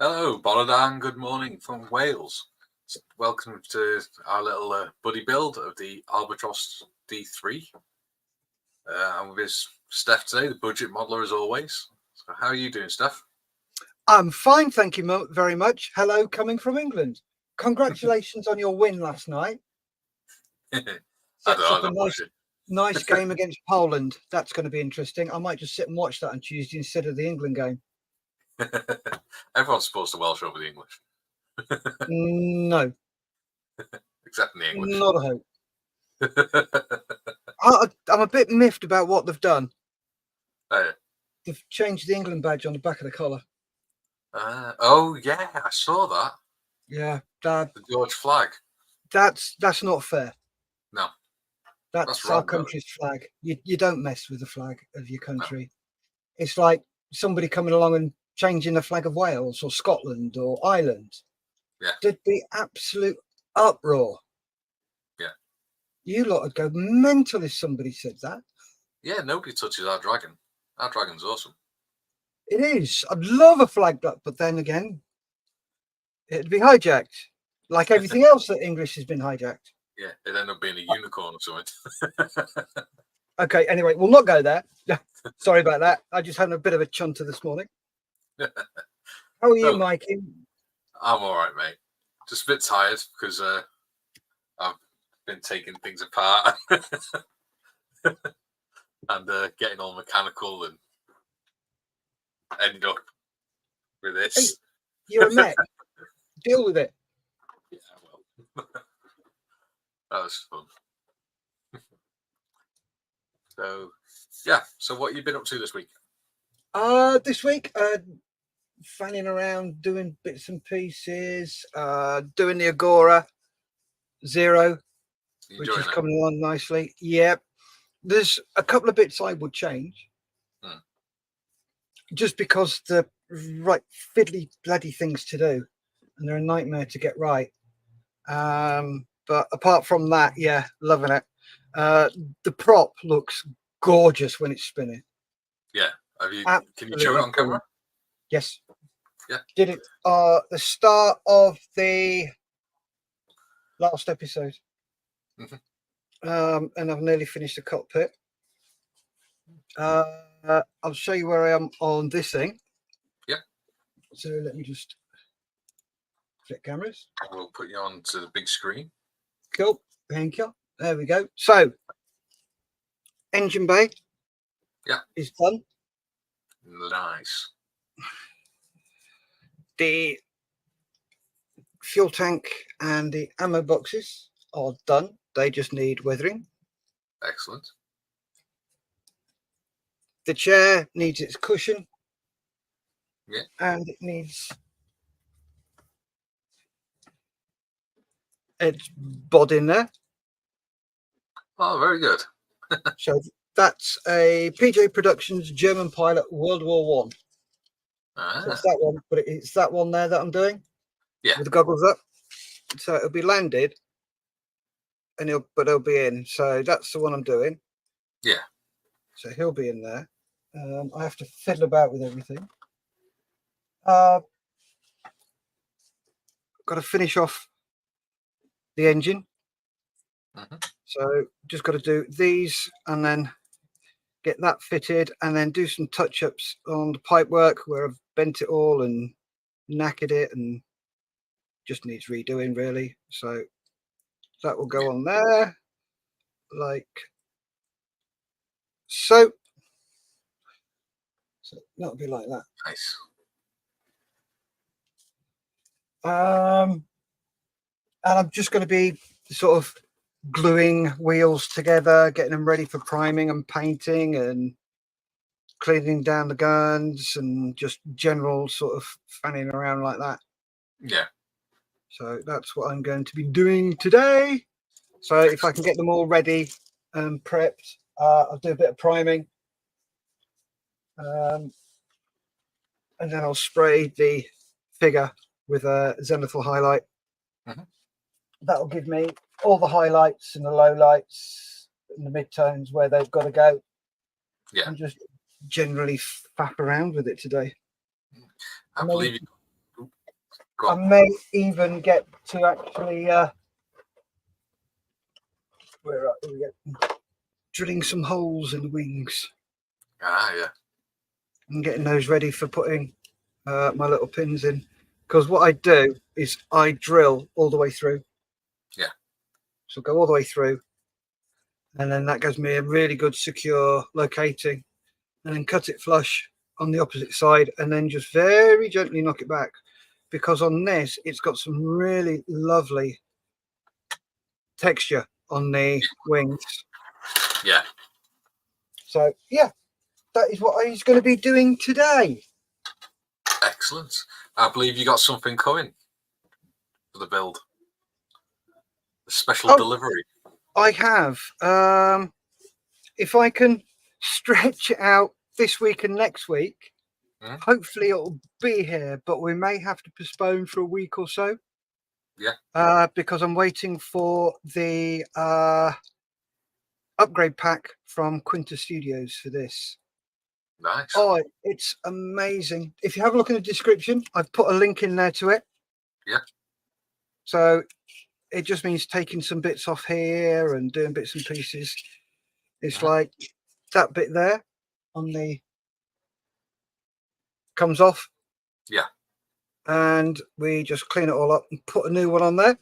Hello, Bolodan. Good morning from Wales. Welcome to our little buddy build of the Albatros D3. I'm with Steph today, the budget modeler as always. So how are you doing, Steph? I'm fine, thank you very much. Hello, coming from England. Congratulations on your win last night. Sets up a nice game against Poland. That's going to be interesting. I might just sit and watch that on Tuesday instead of the England game. Everyone's supposed to Welsh over the English. No. Except in the English. Not a hope. I'm a bit miffed about what they've done. Oh, yeah. They've changed the England badge on the back of the collar. Oh, yeah, I saw that. Yeah. The George flag. That's not fair. No. That's wrong, our country's flag. You don't mess with the flag of your country. No. It's like somebody coming along and changing the flag of Wales or Scotland or Ireland. Yeah. There'd be absolute uproar. Yeah. You lot would go mental if somebody said that. Yeah, nobody touches our dragon. Our dragon's awesome. It is. I'd love a flag, but then again, it'd be hijacked. Like everything else that English has been hijacked. Yeah, it'd end up being a unicorn or something. Okay, anyway, we'll not go there. Sorry about that. I just had a bit of a chunter this morning. How are you, Mikey? I'm all right, mate. Just a bit tired because I've been taking things apart and getting all mechanical and ended up with this. Hey, you're a mech. Deal with it. Yeah, well, that was fun. So, yeah. So, what have you been up to this week? This week, fanning around, doing bits and pieces, doing the Agora Zero, which is coming along nicely. Yep. There's a couple of bits I would change. Just because the right fiddly bloody things to do, and they're a nightmare to get right. But apart from that, yeah, loving it. The prop looks gorgeous when it's spinning. Yeah. Can you show it on camera? Yes. Yeah. Did it the start of the last episode. And I've nearly finished the cockpit. I'll show you where I am on this thing. Yeah. So let me just flip cameras. We'll put you on to the big screen. Cool. Thank you. There we go. So engine bay. Yeah. Is done. Nice. The fuel tank and the ammo boxes are done. They just need weathering. Excellent. The chair needs its cushion. Yeah. And it needs its bod in there. Oh, very good. So that's a PJ Productions German pilot World War One. So it's that one, but it's that one there that I'm doing. Yeah. With the goggles up. So it'll be landed and it'll be in. So that's the one I'm doing. Yeah. So he'll be in there. I have to fiddle about with everything. Got to finish off the engine. So just got to do these and then get that fitted and then do some touch-ups on the pipe work where I've bent it all and knackered it and just needs redoing really. So that will go on there like so. So that'll be like that. Nice. And I'm just going to be sort of gluing wheels together, getting them ready for priming and painting and cleaning down the guns and just general sort of fanning around like that. Yeah. So that's what I'm going to be doing today. So if I can get them all ready and prepped, I'll do a bit of priming. And then I'll spray the figure with a zenithal highlight. That'll give me all the highlights and the lowlights and the midtones where they've got to go. Yeah. And just generally faff around with it today. I believe I may even get to actually where are we drilling some holes in the wings. Ah, yeah. And getting those ready for putting my little pins in. Because what I do is I drill all the way through. Yeah. So go all the way through. And then that gives me a really good secure locating. And then cut it flush on the opposite side. And then just very gently knock it back. Because on this, it's got some really lovely texture on the wings. Yeah. So, yeah, that is what he's going to be doing today. Excellent. I believe you got something coming for the build. A special delivery. I have. If I can stretch it out this week and next week, hopefully it'll be here, but we may have to postpone for a week or so. Yeah. Because I'm waiting for the upgrade pack from Quinta Studios for this. Nice. Oh, it's amazing. If you have a look in the description, I've put a link in there to it. Yeah. So it just means taking some bits off here and doing bits and pieces. It's like that bit there on the comes off. Yeah. And we just clean it all up and put a new one on there.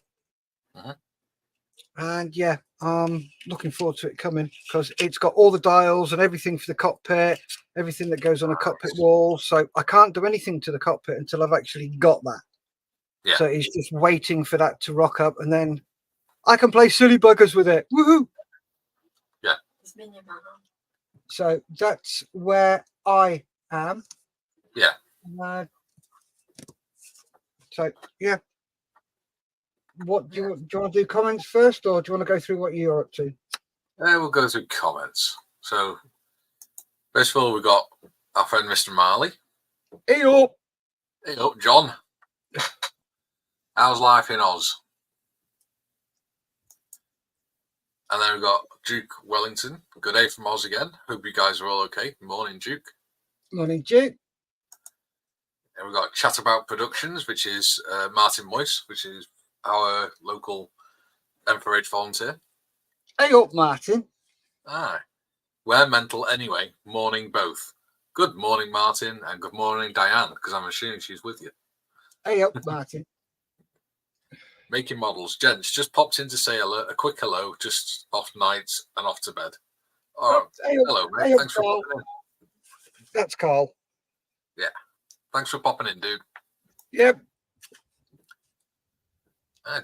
And yeah, I'm looking forward to it coming because it's got all the dials and everything for the cockpit, everything that goes on a cockpit wall. So I can't do anything to the cockpit until I've actually got that. Yeah. So it's just waiting for that to rock up, and then I can play silly buggers with it. Woohoo! Yeah. So that's where I am. Yeah. So yeah. What do you want to do? Comments first, or do you want to go through what you're up to? We'll go through comments. So first of all, we got our friend Mr. Marley. Hey up. Hey up, John. How's life in Oz? And then we've got Duke Wellington. Good day from Oz again. Hope you guys are all okay. Morning, Duke. Morning, Duke. And we've got Chatterbout Productions, which is Martin Moyse, which is our local M4H volunteer. Hey up, Martin. Aye. We're mental anyway. Morning both. Good morning, Martin, and good morning, Diane, because I'm assuming she's with you. Hey up, Martin. Making models. Gents, just popped in to say a quick hello, just off nights and off to bed. Oh, hey hello, mate. Hey Thanks for popping in. That's Carl. Yeah. Thanks for popping in, dude. Yep.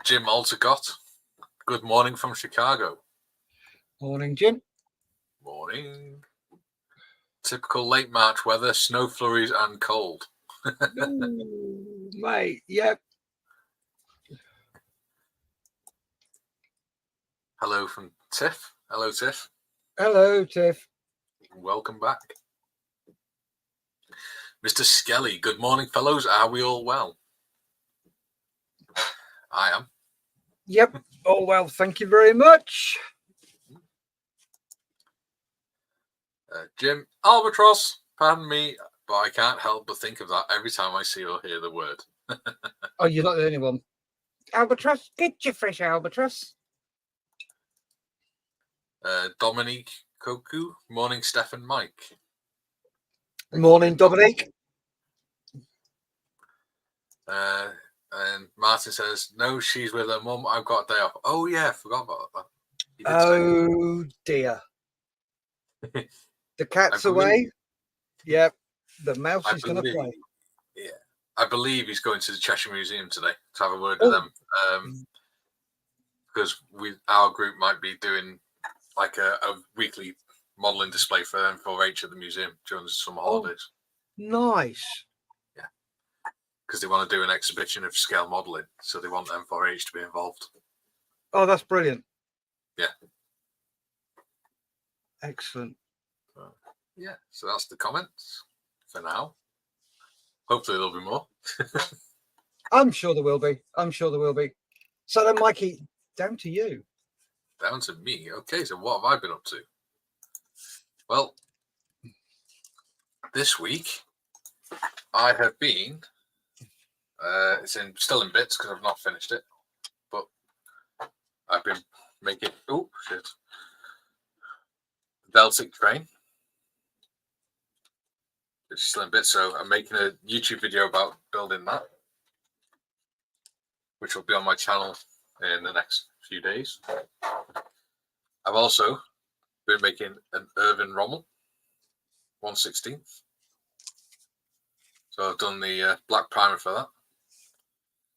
Jim Altercott. Good morning from Chicago. Morning, Jim. Morning. Typical late March weather, snow flurries and cold. Ooh, mate, yep. Hello from Tiff. Hello, Tiff. Hello, Tiff. Welcome back. Mr. Skelly. Good morning, fellows. Are we all well? I am. Yep. Oh, well, thank you very much. Jim Albatross. Pardon me, but I can't help but think of that every time I see or hear the word. Oh, you're not the only one. Albatross, get your fresh albatross. Dominique Koku. Morning, Steph and Mike. Morning, Dominique. And Martin says, no, she's with her mum. I've got a day off. Oh, yeah, I forgot about that. Oh, dear. The cat's away. Yep. The mouse is going to play. Yeah. I believe he's going to the Cheshire Museum today to have a word with them. Because our group might be doing like a weekly modelling display for M4H at the museum during the summer holidays. Nice. Yeah. Because they want to do an exhibition of scale modelling. So they want M4H to be involved. Oh, that's brilliant. Yeah. Excellent. Yeah, so that's the comments for now. Hopefully there'll be more. I'm sure there will be. I'm sure there will be. So then, Mikey, down to you. Down to me. Okay, so what have I been up to? Well, this week I have been It's still in bits because I've not finished it, but I've been making. Oh shit! The Deltic train. It's still in bits, so I'm making a YouTube video about building that, which will be on my channel in the next few days. I've also been making an Irvin Rommel 1/16. So I've done the black primer for that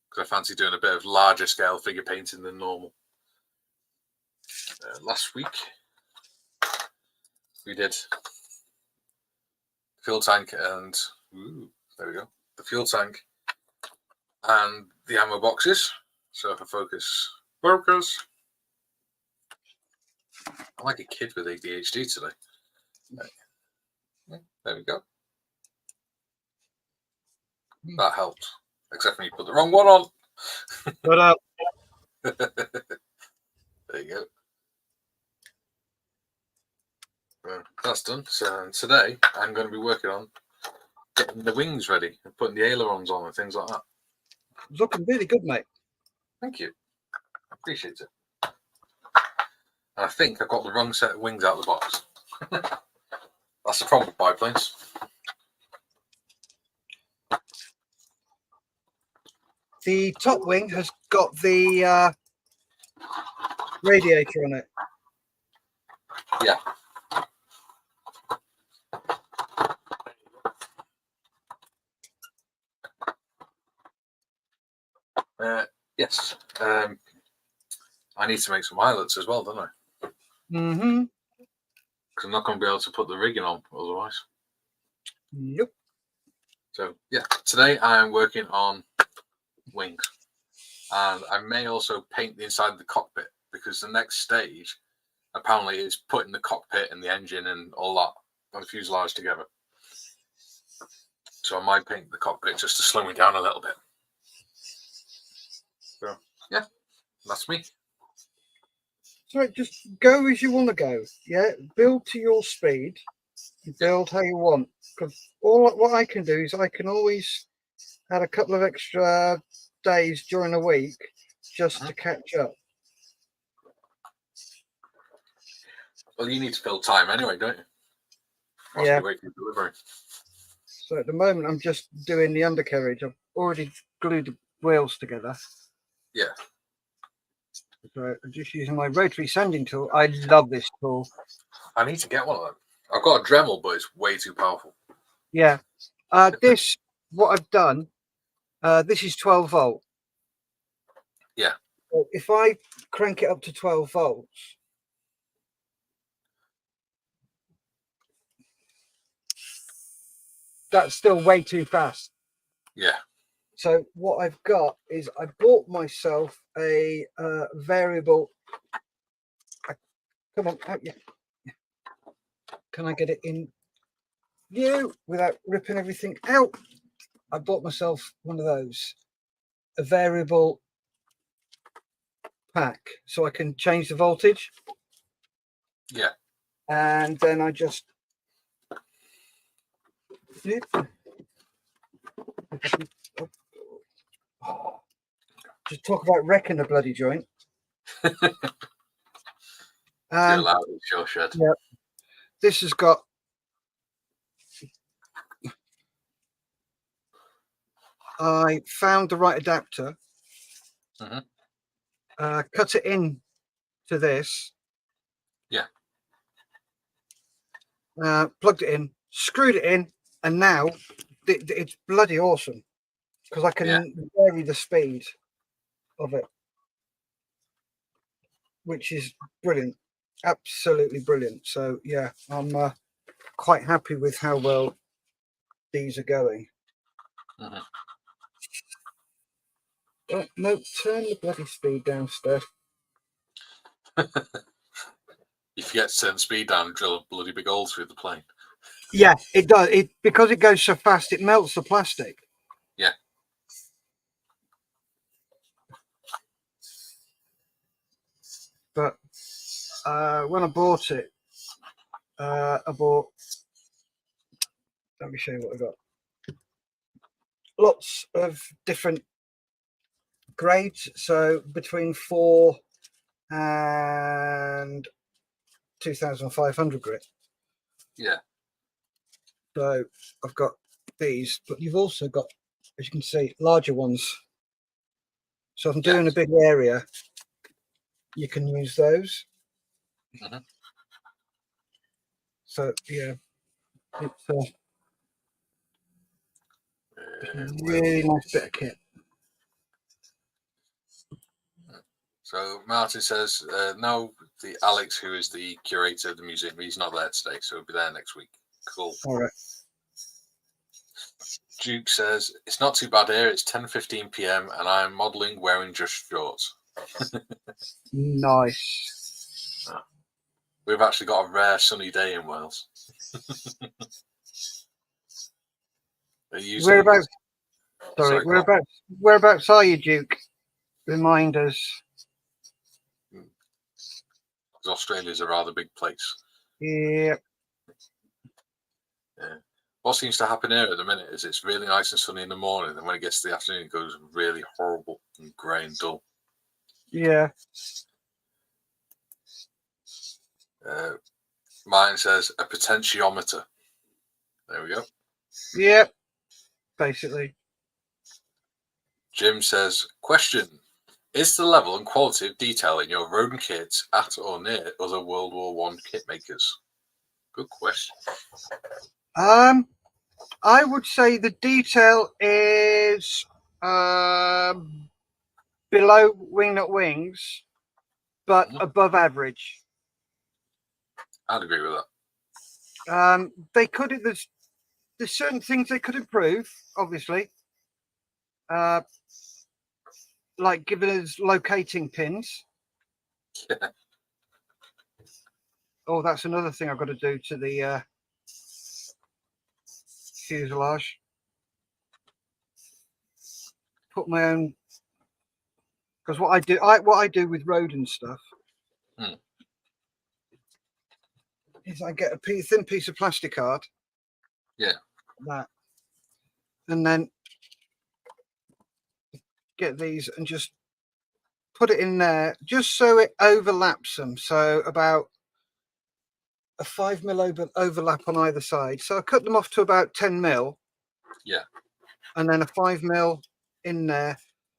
because I fancy doing a bit of larger scale figure painting than normal. Last week we did fuel tank and there we go, the fuel tank and the ammo boxes. So if I focus, I'm like a kid with ADHD today. There we go. That helped, except when you put the wrong one on. But there you go. Well, that's done. So today I'm going to be working on getting the wings ready and putting the ailerons on and things like that. it's looking really good, mate. Thank you. I appreciate it. And I think I got the wrong set of wings out of the box. That's the problem with biplanes. The top wing has got the radiator on it. Yeah. Yes. I need to make some eyelets as well, don't I? Mm-hmm. Because I'm not going to be able to put the rigging on otherwise. Yep. So yeah, today I'm working on wings, and I may also paint the inside of the cockpit because the next stage apparently is putting the cockpit and the engine and all that and the fuselage together. So I might paint the cockpit just to slow me down a little bit. So yeah, that's me. So just go as you want to go. Yeah, build to your speed. Build how you want. Because what I can do is I can always add a couple of extra days during the week just to catch up. Well, you need to fill time anyway, don't you? Whilst Yeah. you wait for delivery. So at the moment, I'm just doing the undercarriage. I've already glued the wheels together. Yeah. So I'm just using my rotary sanding tool. I love this tool. I need to get one of them. I've got a Dremel, but it's way too powerful. Yeah. This, what I've done, this is 12 volt. Yeah. So if I crank it up to 12 volts, that's still way too fast. Yeah. So what I've got is I bought myself a variable. Come on, out, yeah. Can I get it in view without ripping everything out? I bought myself one of those, a variable pack, so I can change the voltage. Yeah. And then I just talk about wrecking a bloody joint. You're allowed, sure should. Yeah, this has got I found the right adapter. Cut it in to this. Yeah. Plugged it in, screwed it in, and now it's bloody awesome because I can vary the speed of it, which is brilliant, absolutely brilliant. So yeah, I'm quite happy with how well these are going. No, turn the bloody speed down, Steph. You forget to turn the speed down and drill a bloody big hole through the plane. Yeah, it does. It because it goes so fast, it melts the plastic. Yeah. But when I bought it, I bought. Let me show you what I got. lots of different grades, so between 4 and 2,500 grit. Yeah. So I've got these, but you've also got, as you can see, larger ones. So if I'm doing a big area, you can use those. Mhm. So yeah, it's a really nice bit of kit. So Martin says, no, the Alex, who is the curator of the museum, he's not there today, so he'll be there next week. Cool. All right. Duke says, it's not too bad here. It's 10:15 p.m. and I am modelling wearing just shorts. Nice. We've actually got a rare sunny day in Wales. Whereabouts? Sorry, whereabouts are you, Duke? Remind us. Australia's a rather big place. Yeah. What seems to happen here at the minute is it's really nice and sunny in the morning, and when it gets to the afternoon, it goes really horrible and grey and dull. Yeah. Mine says a potentiometer. There we go. Yep. Basically. Jim says, question. Is the level and quality of detail in your Rodin kits at or near other World War I kit makers? Good question. I would say the detail is below wingnut wings, but above average. I'd agree with that. They could. There's certain things they could improve, obviously. Like giving us locating pins. Yeah. Oh, that's another thing I've got to do to the fuselage. Put my own, because what I do with Rodin stuff is I get a thin piece of plastic card. Yeah. That, and then get these and just put it in there, just so it overlaps them. So about a 5 mil overlap on either side. So I cut them off to about 10 mil. Yeah. And then a 5 mil in there.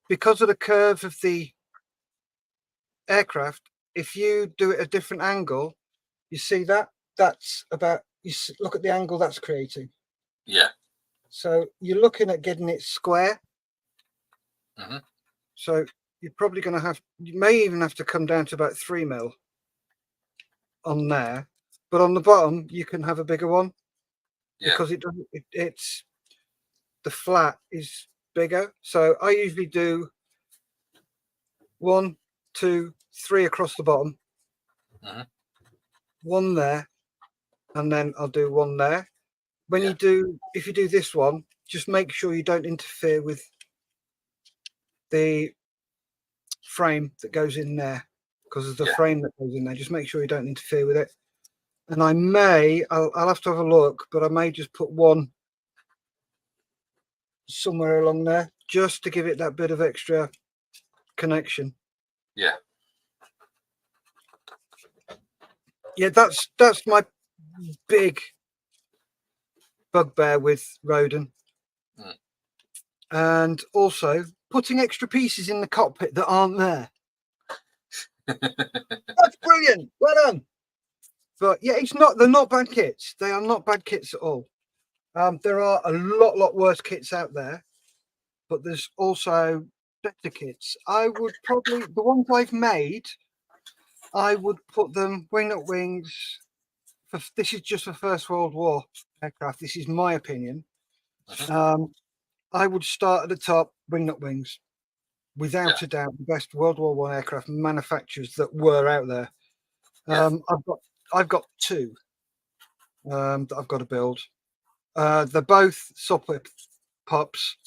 Because of the curve of the aircraft, if you do it a different angle, you see that? That's about, look at the angle that's creating. Yeah. So you're looking at getting it square. Mm-hmm. So you're probably going to have, you may even have to come down to about 3 mil on there. But on the bottom, you can have a bigger one. Yeah. Because it doesn't, it's, the flat is bigger. So I usually do 1, 2, 3 across the bottom, one there, and then I'll do one there. When you do, if you do this one, just make sure you don't interfere with the frame that goes in there, because of the frame that goes in there. Just make sure you don't interfere with it. And I'll have to have a look, but I may just put one somewhere along there just to give it that bit of extra connection. Yeah. Yeah, that's my big bugbear with Rodin. And also putting extra pieces in the cockpit that aren't there. That's brilliant. Well done. But yeah, they're not bad kits. They are not bad kits at all. There are a lot worse kits out there, but there's also better kits. I would probably, the ones I've made, I would put them wingnut wings. This is just for First World War aircraft. This is my opinion. I would start at the top, wingnut wings, without a doubt, the best World War I aircraft manufacturers that were out there. I've got 2 that I've got to build. They're both Sopwith pups.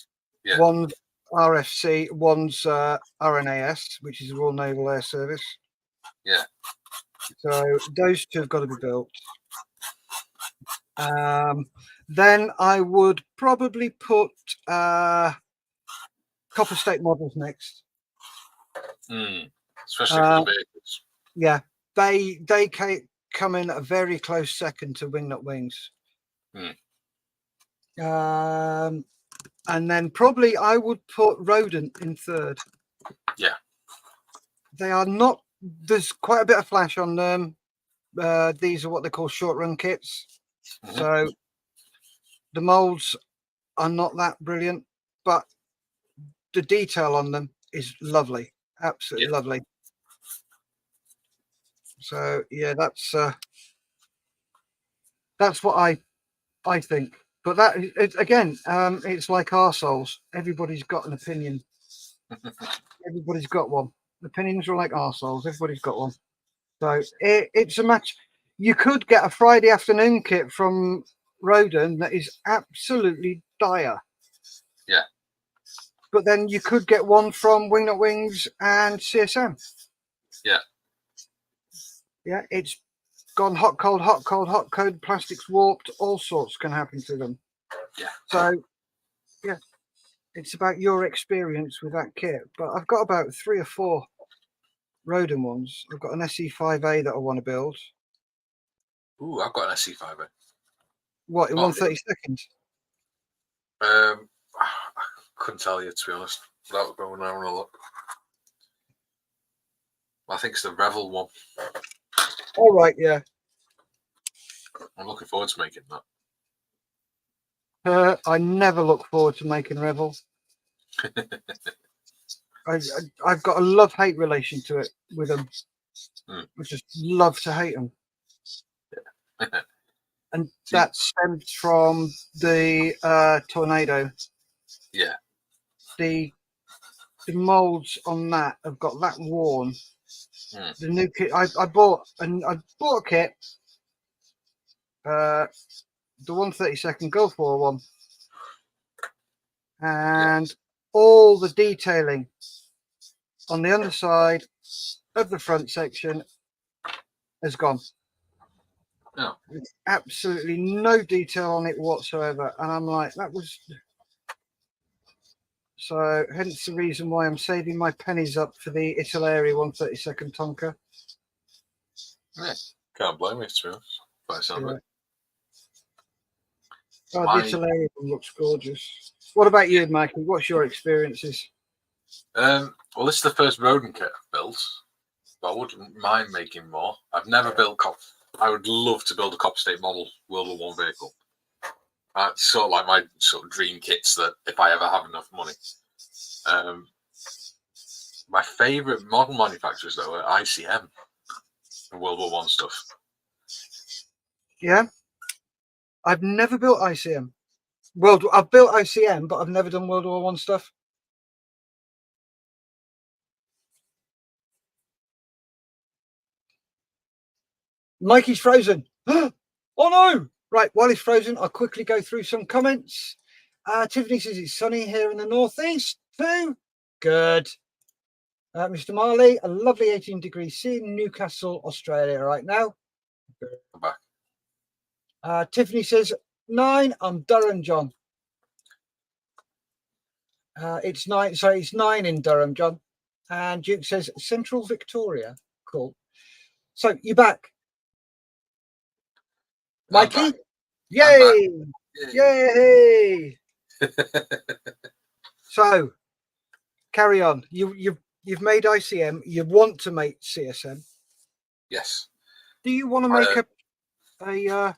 Yeah. One's RFC, one's RNAS, which is Royal Naval Air Service. Yeah. So those 2 have got to be built. Then I would probably put Copper State models next. Especially for the vehicles. Yeah, they come in a very close second to Wingnut Wings. And then probably I would put Rodent in third. Yeah. They are not, there's quite a bit of flash on them. These are what they call short run kits. So the molds are not that brilliant, but the detail on them is lovely. Absolutely lovely. So yeah, that's what I think. But that again, it's like arseholes. Everybody's got an opinion. Everybody's got one. Opinions are like arseholes. Everybody's got one. So it's a match. You could get a Friday afternoon kit from Rodin that is absolutely dire. Yeah. But then you could get one from Wingnut Wings and CSM. Yeah. Yeah, it's gone hot, cold, hot, cold, hot, cold, plastics warped, all sorts can happen to them. Yeah. So, yeah, it's about your experience with that kit. But I've got about 3 or 4 Rodin ones. I've got an SE5A that I want to build. Ooh, I've got an SE5A. What, in 1/32? I couldn't tell you, to be honest, without going around a look. I think it's the Revel one. All right, yeah. I'm looking forward to making that. I never look forward to making Revel. I've got a love-hate relation to it with them. I just love to hate them. And that stems from the Tornado. Yeah. The molds on that have got that worn. The new kit I bought a kit, the 1/32 Gulf War one, and all the detailing on the underside of the front section has gone. No. There's absolutely no detail on it whatsoever, and I'm like, that was. So hence the reason why I'm saving my pennies up for the Italeri 1/32 Tonka. Yeah, can't blame me, to be honest. By the sound of it. Oh, the Italeri one looks gorgeous. What about you, Michael? What's your experiences? Well, this is the first Rodin kit I've built, but I wouldn't mind making more. I've never built I would love to build a Copper State model World War I vehicle. It's sort of like my sort of dream kits that if I ever have enough money. My favourite model manufacturers, though, are ICM and World War I stuff. Yeah. I've never built ICM. I've built ICM, but I've never done World War I stuff. Mikey's frozen. Oh no! Right, while he's frozen, I'll quickly go through some comments. Tiffany says it's sunny here in the northeast too. Good. Mr. Marley, a lovely 18 degrees C in Newcastle, Australia right now. I'm back. Tiffany says 9. I'm Durham, John. It's 9. Sorry, it's 9 in Durham, John. And Duke says Central Victoria. Cool. So you're back. Mikey? Yay! Yay! So carry on. You've made ICM. You want to make CSM. Yes. Do you want to make a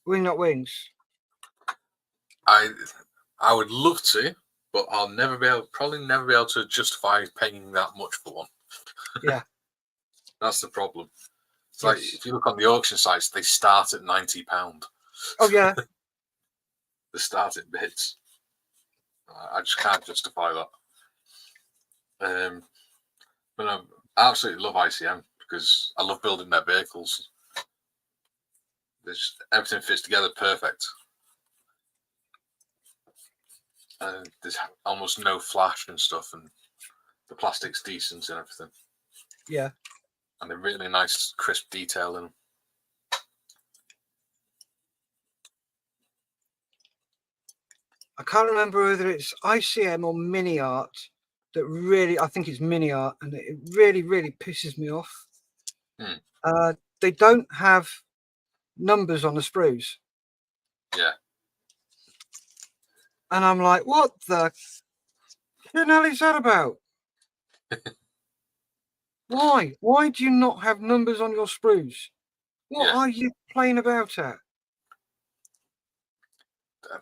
Wingnut Wings? I would love to, but I'll probably never be able to justify paying that much for one. Yeah. That's the problem. It's like if you look on the auction sites, they start at £90. Oh yeah. The starting bids. I just can't justify that. But I absolutely love ICM because I love building their vehicles. Everything fits together perfect. And there's almost no flash and stuff, and the plastic's decent and everything. Yeah. And they're really nice, crisp detail in them. I can't remember whether it's ICM or Mini Art that really, I think it's Mini Art, and it really, really pisses me off. They don't have numbers on the sprues. Yeah. And I'm like, what the hell is that about? Why? Why do you not have numbers on your sprues? What are you playing about at?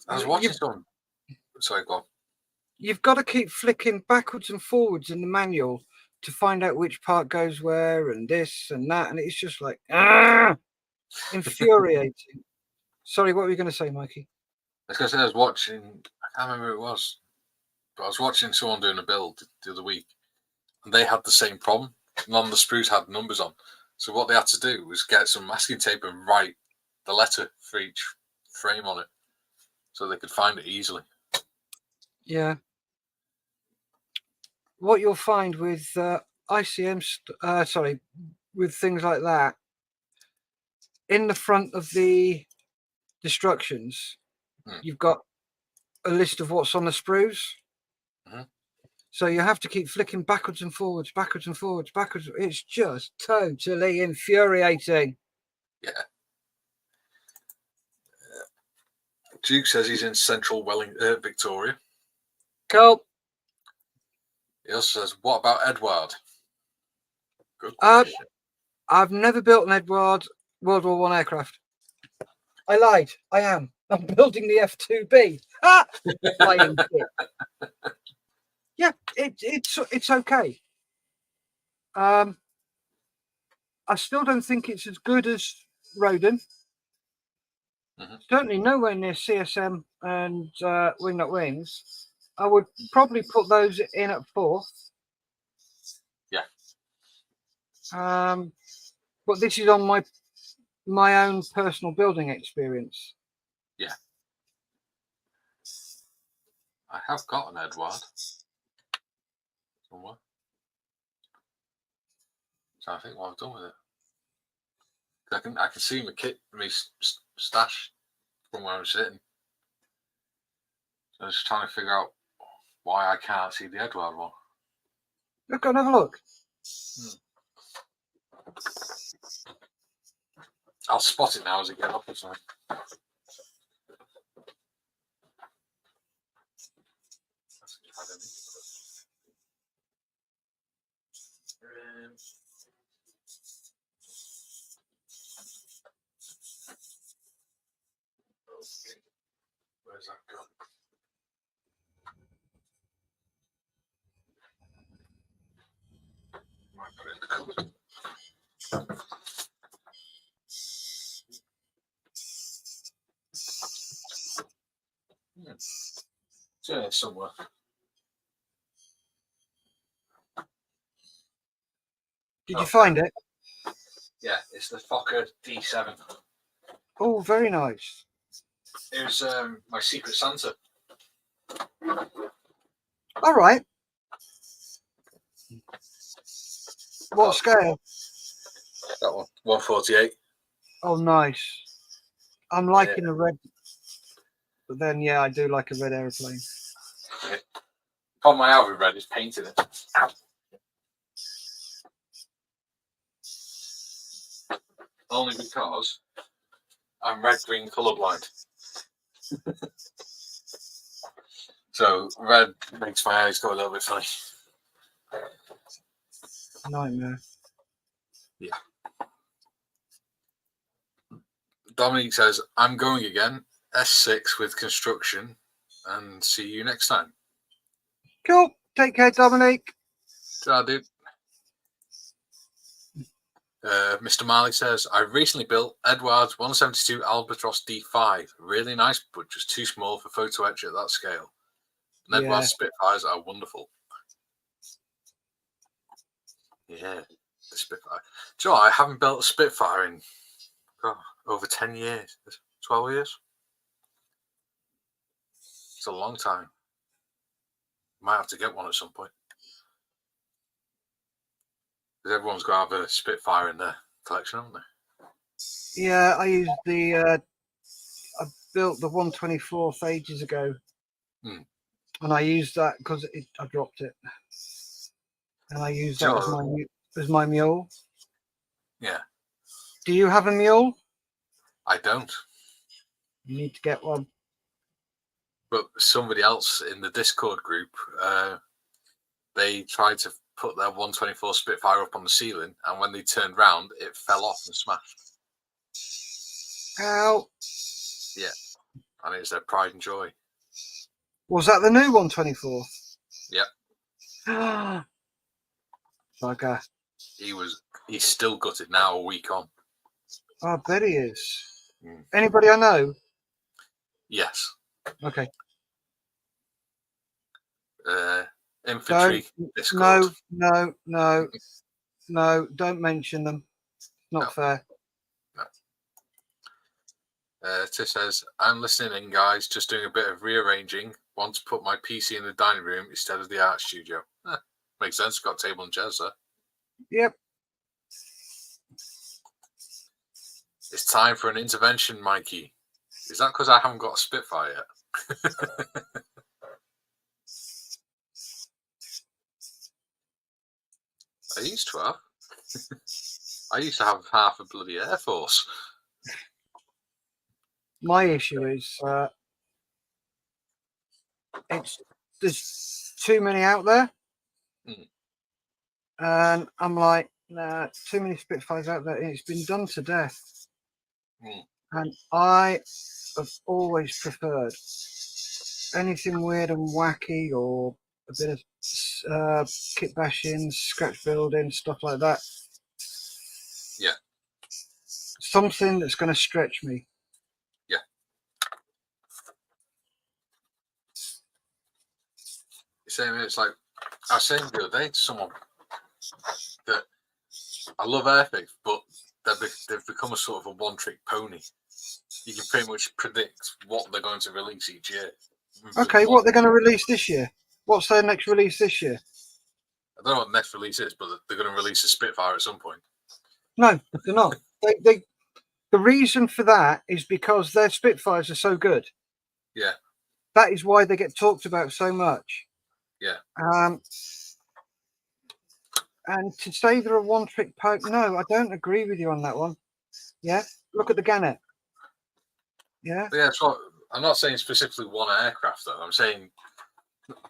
I was watching someone. Sorry, go on. You've got to keep flicking backwards and forwards in the manual to find out which part goes where and this and that. And it's just like, infuriating. Sorry, what were you going to say, Mikey? I was going to say I was watching, I can't remember who it was, but I was watching someone doing a build the other week, and they had the same problem. None of the sprues had numbers on. So what they had to do was get some masking tape and write the letter for each frame on it so they could find it easily. Yeah. What you'll find with ICM, with things like that, in the front of the instructions, you've got a list of what's on the sprues. So you have to keep flicking backwards and forwards, backwards and forwards, backwards. It's just totally infuriating. Yeah. Duke says he's in central Victoria. Cool. He also says, what about Edward? Good question. I've never built an Edward World War I aircraft. I lied. I am. I'm building the F2B. Lying shit. Yeah, it's okay. I still don't think it's as good as Roden. Certainly nowhere near CSM and Wing Not Wings. I would probably put those in at 4th. Yeah. But this is on my own personal building experience. Yeah. I have got an Edward somewhere. So I think what I've done with it. I can see my stash from where I'm sitting. So I'm just trying to figure out why I can't see the Edward one. Go and have a look. I'll spot it now as I get up or something. Where's that gone? Might put it in the cupboard. It's there somewhere. Did you find it? Yeah, it's the Fokker D7. Oh, very nice. It was my Secret Santa. All right. What scale? That one, 148. Oh, nice. I'm liking a red, but then yeah, I do like a red aeroplane. Yeah. On my Alvin red is painted it. Only because I'm red-green colourblind. So red makes my eyes go a little bit funny. Nightmare. Yeah. Dominique says, I'm going again. S6 with construction. And see you next time. Cool. Take care, Dominique. Ta, dude. Mr. Marley says, I recently built Edward's 172 Albatross D5. Really nice, but just too small for photo etch at that scale. And Edward's Spitfires are wonderful. Yeah, the Spitfire. Do you know what? I haven't built a Spitfire in over 10 years, 12 years. It's a long time. Might have to get one at some point. Because everyone's got to have a Spitfire in their collection, haven't they? Yeah, I used I built the 124th ages ago. And I used that because I dropped it, and I used that as my mule. Yeah. Do you have a mule? I don't. You need to get one. But somebody else in the Discord group, they tried to put their 124 Spitfire up on the ceiling, and when they turned round, it fell off and smashed. Ow. Yeah. And it's their pride and joy. Was that the new 124? Yep. Bugger. He's still gutted now, a week on. Oh, I bet he is. Anybody I know? Yes. Okay. Infantry. Discord. No, don't mention them. Not fair. No. Tish says, I'm listening in, guys, just doing a bit of rearranging. Want to put my PC in the dining room instead of the art studio. Makes sense. Got a table and chairs there. Yep. It's time for an intervention, Mikey. Is that because I haven't got a Spitfire yet? I used to have. I used to have half a bloody Air Force. My issue is there's too many out there, and I'm like, nah, too many Spitfires out there. And it's been done to death, and I have always preferred anything weird and wacky or a bit of kit bashing, scratch building, stuff like that. Yeah. Something that's going to stretch me. Yeah. It's like I was saying the other day to someone that I love Airfix, but they've become a sort of a one-trick pony. You can pretty much predict what they're going to release each year. Okay, what they're going to release this year? What's their next release this year? I don't know what the next release is, but they're going to release a Spitfire at some point. No, they're not. The reason for that is because their Spitfires are so good. Yeah. That is why they get talked about so much. Yeah. And to say they're a one-trick pony, no, I don't agree with you on that one. Yeah. Look at the Gannet. Yeah. But yeah, so I'm not saying specifically one aircraft, though. I'm saying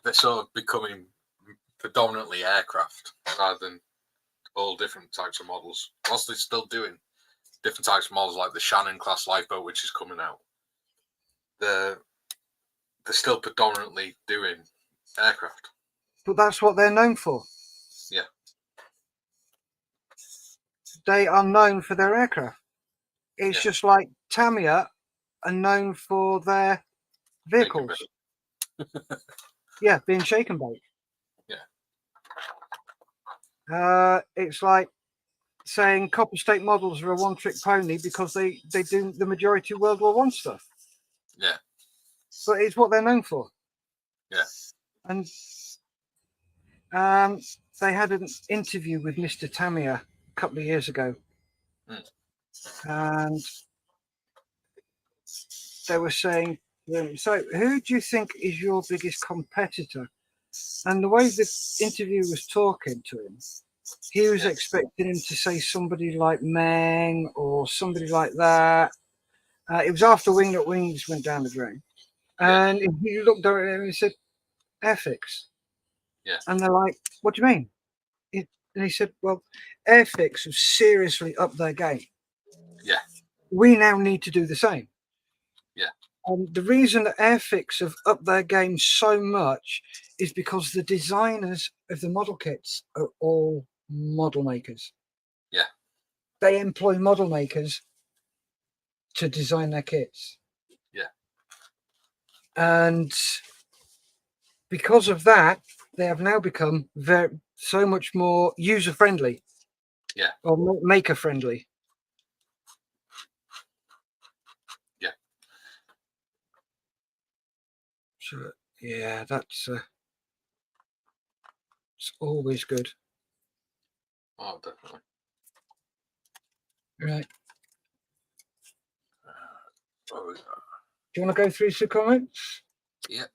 they're sort of becoming predominantly aircraft rather than all different types of models. Whilst they're still doing different types of models like the Shannon class lifeboat, which is coming out, they're still predominantly doing aircraft. But that's what they're known for. Yeah. They are known for their aircraft. It's just like Tamiya are known for their vehicles. Yeah, being shake and bake. Yeah. It's like saying Copper State Models are a one-trick pony because they do the majority of World War I stuff. Yeah. But it's what they're known for. Yeah. And they had an interview with Mr. Tamiya a couple of years ago. And they were saying, so who do you think is your biggest competitor? And the way the interview was talking to him, he was expecting him to say somebody like Meng or somebody like that. It was after Wing Wings went down the drain. And he looked at him and he said, Airfix. Yeah. And they're like, what do you mean? And he said, well, Airfix have seriously upped their game. Yeah. We now need to do the same. Yeah. And the reason that Airfix have upped their game so much is because the designers of the model kits are all model makers. Yeah. They employ model makers to design their kits. Yeah. And because of that, they have now become so much more user friendly. Yeah. Or maker friendly. Yeah. So yeah, that's it's always good. Oh, definitely. Right. Oh, do you want to go through some comments? Yeah.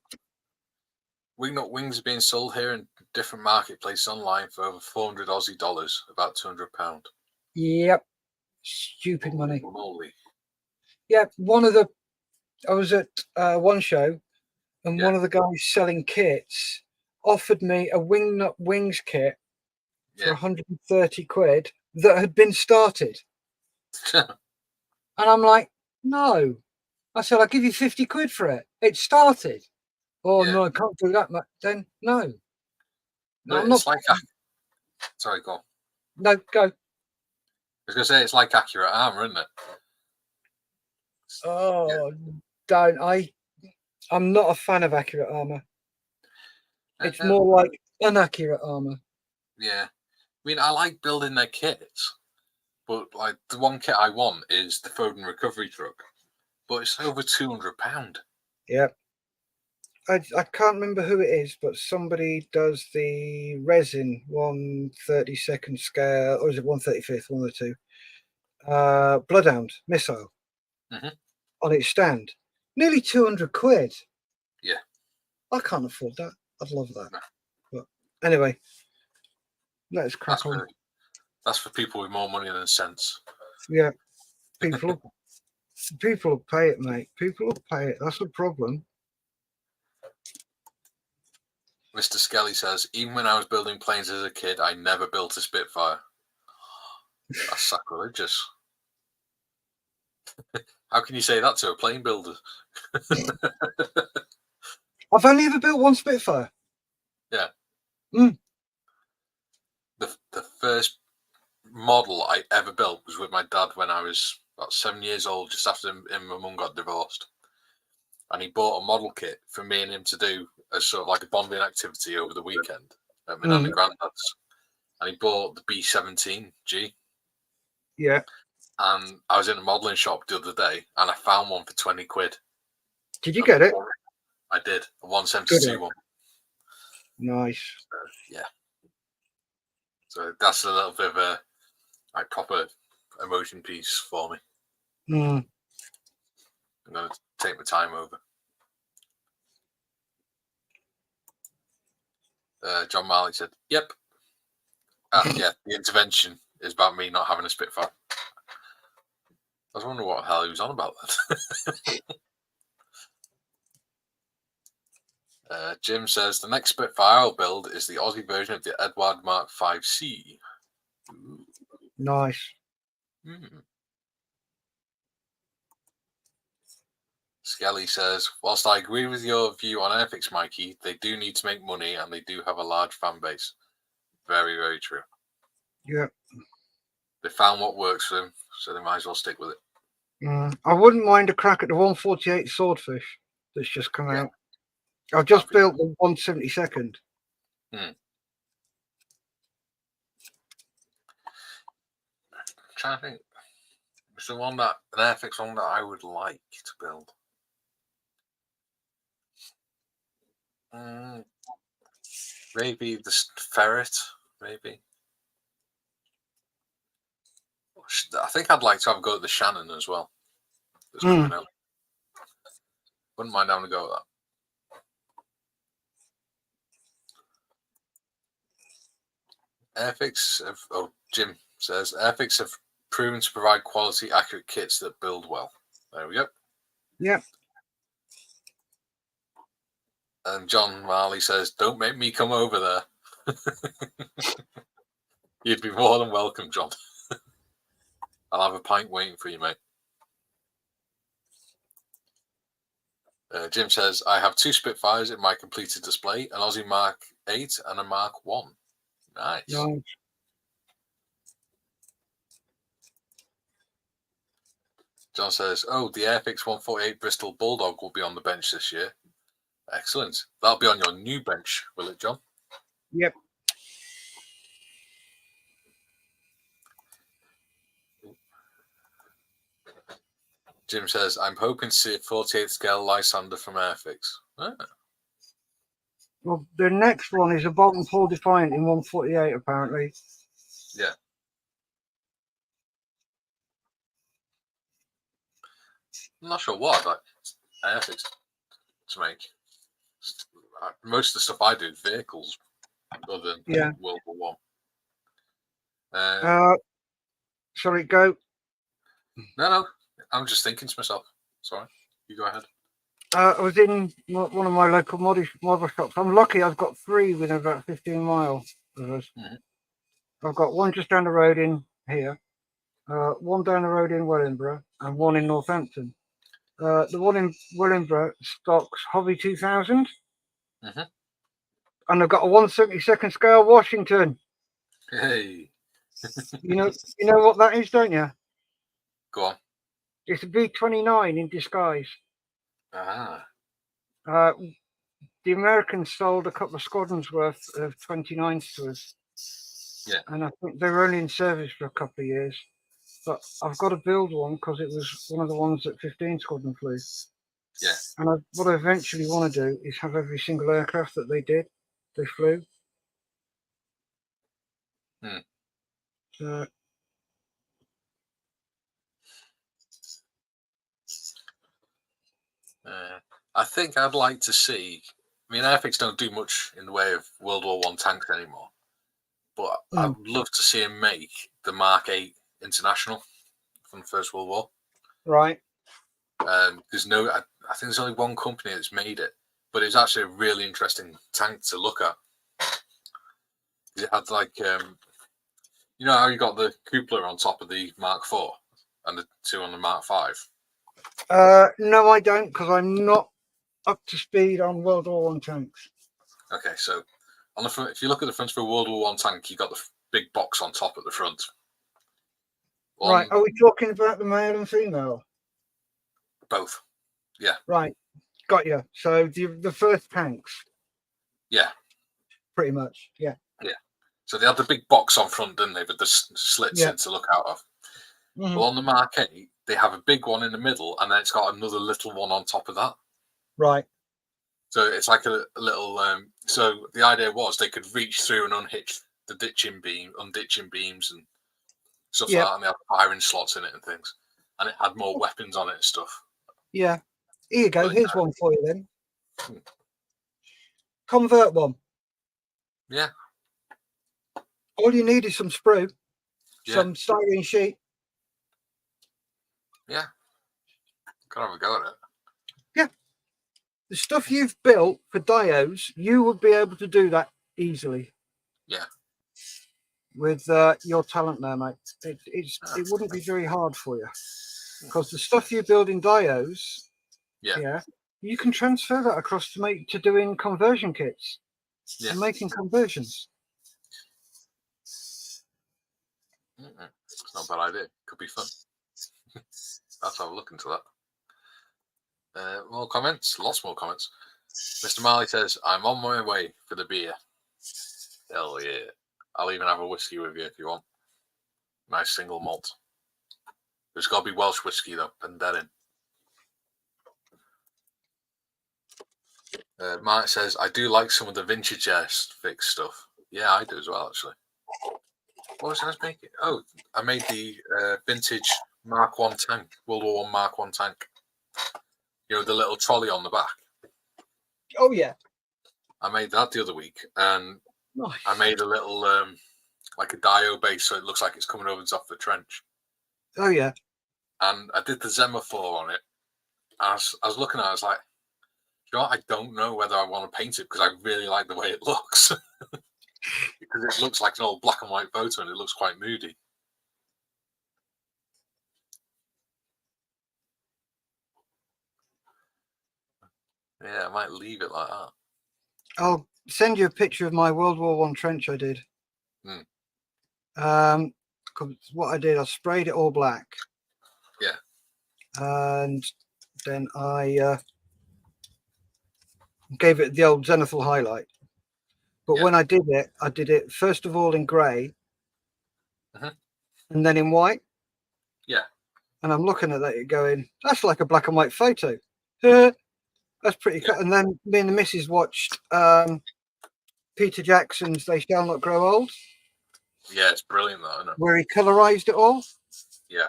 Wingnut wings are being sold here in different marketplaces online for over 400 Aussie dollars, about £200. Yep. Stupid money. Moly. Yeah, I was at one show, and one of the guys selling kits offered me a Wingnut Wings kit for 130 quid that had been started. And I'm like, no. I said, I'll give you 50 quid for it. It started. Oh, no, I can't do that much. Then, no. No, I'm it's not. like... Sorry, go on. No, go. I was going to say, it's like Accurate Armour, isn't it? Oh, don't. I'm not a fan of Accurate Armour. It's more like inaccurate armour. Yeah. I mean, I like building their kits, but like the one kit I want is the Foden recovery truck, but it's over £200. Yeah. I can't remember who it is, but somebody does the resin 1/32 scale, or is it 1/35? One of the two. Bloodhound missile on its stand. Nearly 200 quid. Yeah. I can't afford that. I'd love that. No. But anyway, let's crack on. That's for people with more money than sense. Yeah. People will pay it, mate. People will pay it. That's the problem. Mr. Skelly says, even when I was building planes as a kid, I never built a Spitfire. That's sacrilegious. How can you say that to a plane builder? I've only ever built one Spitfire. Yeah. Mm. The first model I ever built was with my dad when I was about 7 years old, just after him and my mum got divorced. And he bought a model kit for me and him to do as sort of like a bonding activity over the weekend at my nan and granddad's. And he bought the B-17G. Yeah. And I was in a modelling shop the other day and I found one for 20 quid. Did you get it? I did. A 172 one. Nice. Yeah. So that's a little bit of a like proper emotion piece for me. Mm. I'm going to take my time over. John Marley said, yep. Yeah, the intervention is about me not having a Spitfire. I was wondering what the hell he was on about that. Jim says, the next Spitfire I'll build is the Aussie version of the Edward Mark 5C. Ooh. Nice. Skelly says, whilst I agree with your view on Airfix, Mikey, they do need to make money and they do have a large fan base. Very, very true. Yeah. They found what works for them, so they might as well stick with it. I wouldn't mind a crack at the 148 Swordfish that's just come out. I've just built the 172nd. I'm trying to think. It's the one that an Airfix one that I would like to build. Maybe the Ferret, maybe. I think I'd like to have a go at the Shannon as well. That's coming out. Wouldn't mind having a go at that. Airfix Jim says, Airfix have proven to provide quality, accurate kits that build well. There we go. Yep. And John Marley says, don't make me come over there. You'd be more than welcome, John. I'll have a pint waiting for you, mate. Jim says, I have 2 Spitfires in my completed display, an Aussie Mark 8 and a Mark 1. Nice. John says, oh, the Airfix 148 Bristol Bulldog will be on the bench this year. Excellent. That'll be on your new bench, will it, John? Yep. Jim says, I'm hoping to see a 48 scale Lysander from Airfix. Ah. Well, the next one is a Bolton Paul Defiant in 148, apparently. Yeah. I'm not sure what Airfix to make. most of the stuff I do is vehicles, other than World War One. Sorry, go. No, I'm just thinking to myself. Sorry, you go ahead. I was in one of my local model shops. I'm lucky I've got 3 within about 15 miles of us. I've got one just down the road in here, one down the road in Wellingborough, and one in Northampton. The one in Wellingborough stocks Hobby 2000, and I've got a 1/72 scale Washington. Hey, you know what that is, don't you? Go on. It's a V29 in disguise. The Americans sold a couple of squadrons worth of 29s to us. Yeah. And I think they were only in service for a couple of years. But I've got to build one because it was one of the ones that 15 Squadron flew. Yeah. And what I eventually want to do is have every single aircraft that they flew. So, I think I'd like to see. I mean, Airfix don't do much in the way of World War One tanks anymore, but I'd love to see him make the Mark 8 International from the First World War. Right. There's no, I think there's only one company that's made it, but it's actually a really interesting tank to look at. It had like, you know how you got the cupola on top of the Mark 4 and the 2 on the Mark 5? No, I don't, because I'm not up to speed on World War One tanks. Okay, so on the front, if you look at the front of a World War One tank, you got the big box on top at the front. Right. Are we talking about the male and female? Both. Yeah. Right. Got you. So the first tanks. Yeah. Pretty much. Yeah. Yeah. So they had the big box on front, didn't they, with the slits in to look out of. Well, on the Mark 8, they have a big one in the middle, and then it's got another little one on top of that. Right. So it's like a little. So the idea was they could reach through and unhitch the unditching beams and stuff like that, and they had firing slots in it and things, and it had more weapons on it and stuff. Yeah. Here you go. Here's one for you then. Convert one. Yeah. All you need is some sprue, some styrene sheet. Yeah. Gotta have a go at it. Yeah. The stuff you've built for Dios, you would be able to do that easily. Yeah. With your talent there, mate. It wouldn't be very hard for you. Because the stuff you build in Dios, you can transfer that across to doing conversion kits and making conversions. It's not a bad idea. Could be fun. Let's have a look into that. More comments? Lots more comments. Mr. Marley says, I'm on my way for the beer. Hell yeah. I'll even have a whiskey with you if you want. Nice single malt. There's got to be Welsh whiskey, though. Put that in. Mark says, I do like some of the vintage fix stuff. Yeah, I do as well, actually. What was I making? Oh, I made the vintage Mark 1 tank, World War 1 Mark 1 tank. You know, the little trolley on the back. Oh, yeah. I made that the other week, and nice. I made a little, like a dio base, so it looks like it's coming over the top of the trench. Oh, yeah. And I did the Semaphore on it. I was looking at it, I was like, you know what? I don't know whether I want to paint it because I really like the way it looks. Because it looks like an old black and white photo and it looks quite moody. Yeah, I might leave it like that. I'll send you a picture of my World War One trench I did. What I did, I sprayed it all black. Yeah. And then I gave it the old zenithal highlight. But when I did it first of all in grey, and then in white. Yeah. And I'm looking at that, going, that's like a black and white photo. That's pretty cool. And then me and the missus watched Peter Jackson's They Shall Not Grow Old. Yeah, it's brilliant, though, isn't it? Where he colorized it all. Yeah.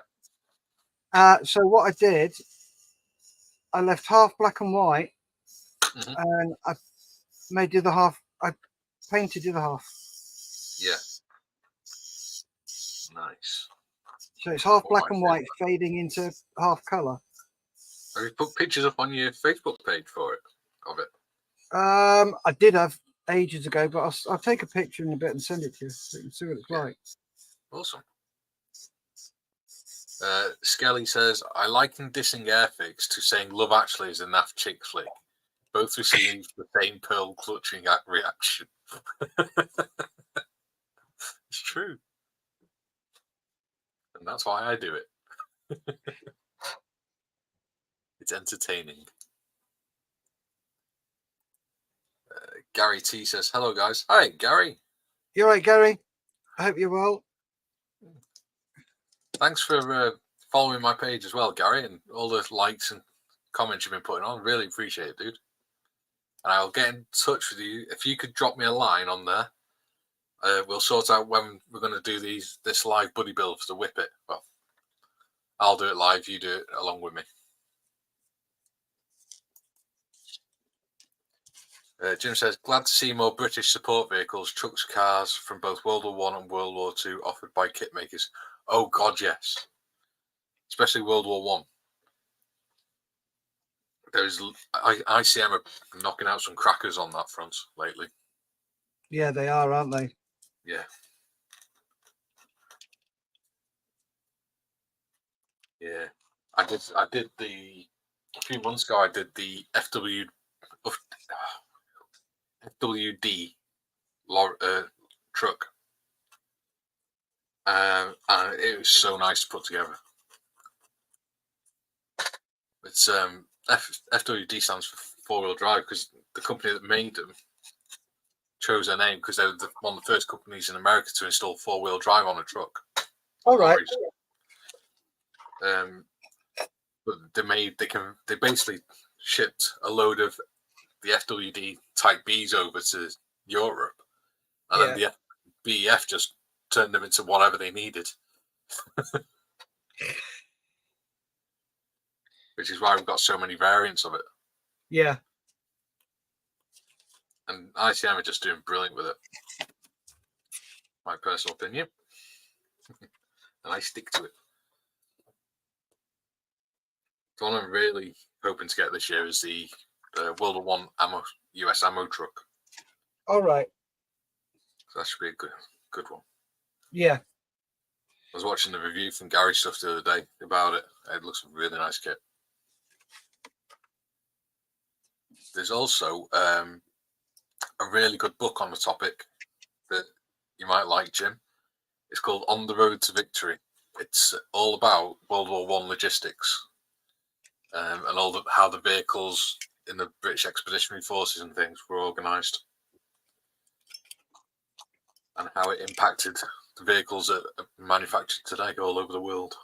So what I did, I left half black and white, and I made the other half. I painted the other half. Yeah. Nice. So it's half What black might and say white, fading into half colour. Have you put pictures up on your Facebook page for it? Of it? I did have ages ago, but I'll take a picture in a bit and send it to you so you can see what it's like. Awesome. Skelly says, I liken dissing Airfix to saying Love Actually is a naff chick flick. Both received the same pearl clutching reaction. It's true. And that's why I do it. It's entertaining. Gary T says, hello, guys. Hi, Gary. You all right, Gary? I hope you're well. Thanks for following my page as well, Gary, and all the likes and comments you've been putting on. Really appreciate it, dude. And I'll get in touch with you. If you could drop me a line on there, we'll sort out when we're going to do this live buddy build for the Whippet. Well, I'll do it live. You do it along with me. Jim says, glad to see more British support vehicles, trucks, cars from both World War I and World War II offered by kit makers. Oh, God, yes. Especially World War One. There's ICM are knocking out some crackers on that front lately. Yeah, they are, aren't they? Yeah. Yeah. I did a few months ago, I did the FWD truck. And it was so nice to put together. It's FWD stands for four-wheel drive because the company that made them chose their name because they were one of the first companies in America to install four-wheel drive on a truck. All right. But they basically shipped a load of the FWD Type Bs over to Europe, and then the BEF just turned them into whatever they needed. Which is why we've got so many variants of it. Yeah. And ICM are just doing brilliant with it. My personal opinion. And I stick to it. The one I'm really hoping to get this year is the World War I US ammo truck. All right. So that should be a good one. Yeah. I was watching the review from Gary Stuff the other day about it. It looks a really nice kit. There's also a really good book on the topic that you might like, Jim. It's called On the Road to Victory. It's all about World War I logistics and how the vehicles in the British Expeditionary Forces and things were organised and how it impacted the vehicles that are manufactured today all over the world.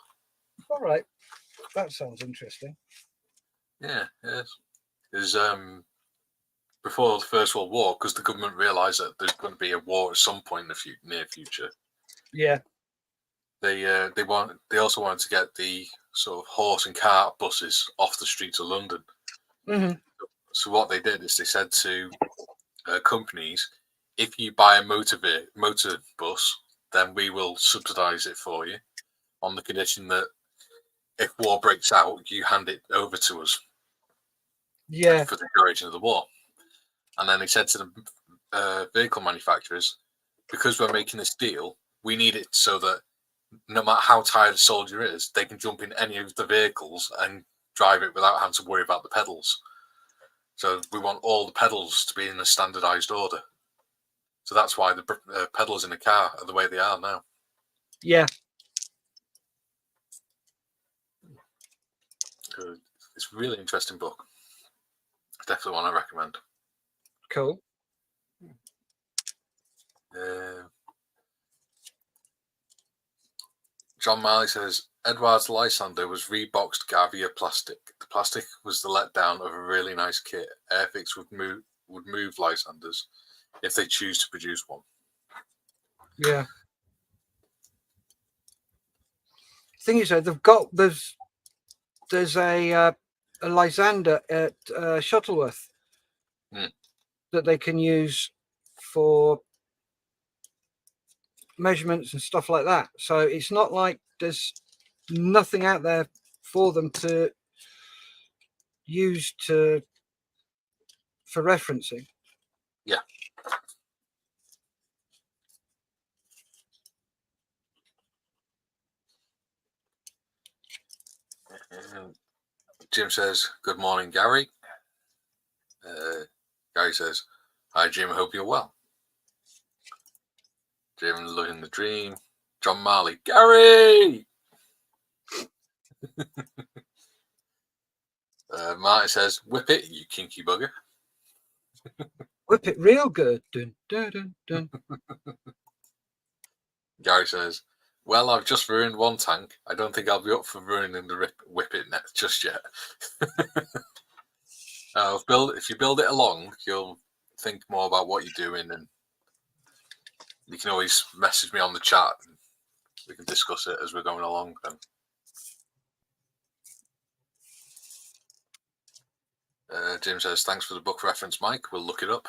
All right. That sounds interesting. Yeah, yes. There's before the First World War, because the government realised that there's going to be a war at some point in the near future. Yeah. They also wanted to get the sort of horse and cart buses off the streets of London. Mm-hmm. So what they did is they said to companies, if you buy a motor bus, then we will subsidise it for you on the condition that if war breaks out, you hand it over to us. Yeah. For the duration of the war. And then they said to the vehicle manufacturers, because we're making this deal, we need it so that no matter how tired a soldier is, they can jump in any of the vehicles and drive it without having to worry about the pedals. So we want all the pedals to be in a standardized order. So that's why the pedals in the car are the way they are now. Yeah. It's a really interesting book. Definitely one I recommend. Cool. John Marley says, Edwards Lysander was reboxed Gavia plastic. The plastic was the letdown of a really nice kit. Airfix would move Lysanders if they choose to produce one. Yeah. Thing is, there's a Lysander at Shuttleworth. that they can use for measurements and stuff like that. So it's not like there's nothing out there for them to use for referencing. Yeah. Jim says, good morning, Gary. Gary says, hi, Jim, hope you're well. Jim living the dream. John Marley, Gary! Marty says, whip it, you kinky bugger. Whip it real good. Dun, dun, dun, dun. Gary says, well, I've just ruined one tank. I don't think I'll be up for ruining the whip it net just yet. If you build it along, you'll think more about what you're doing, and you can always message me on the chat and we can discuss it as we're going along then. Jim says, thanks for the book reference, Mike. We'll look it up.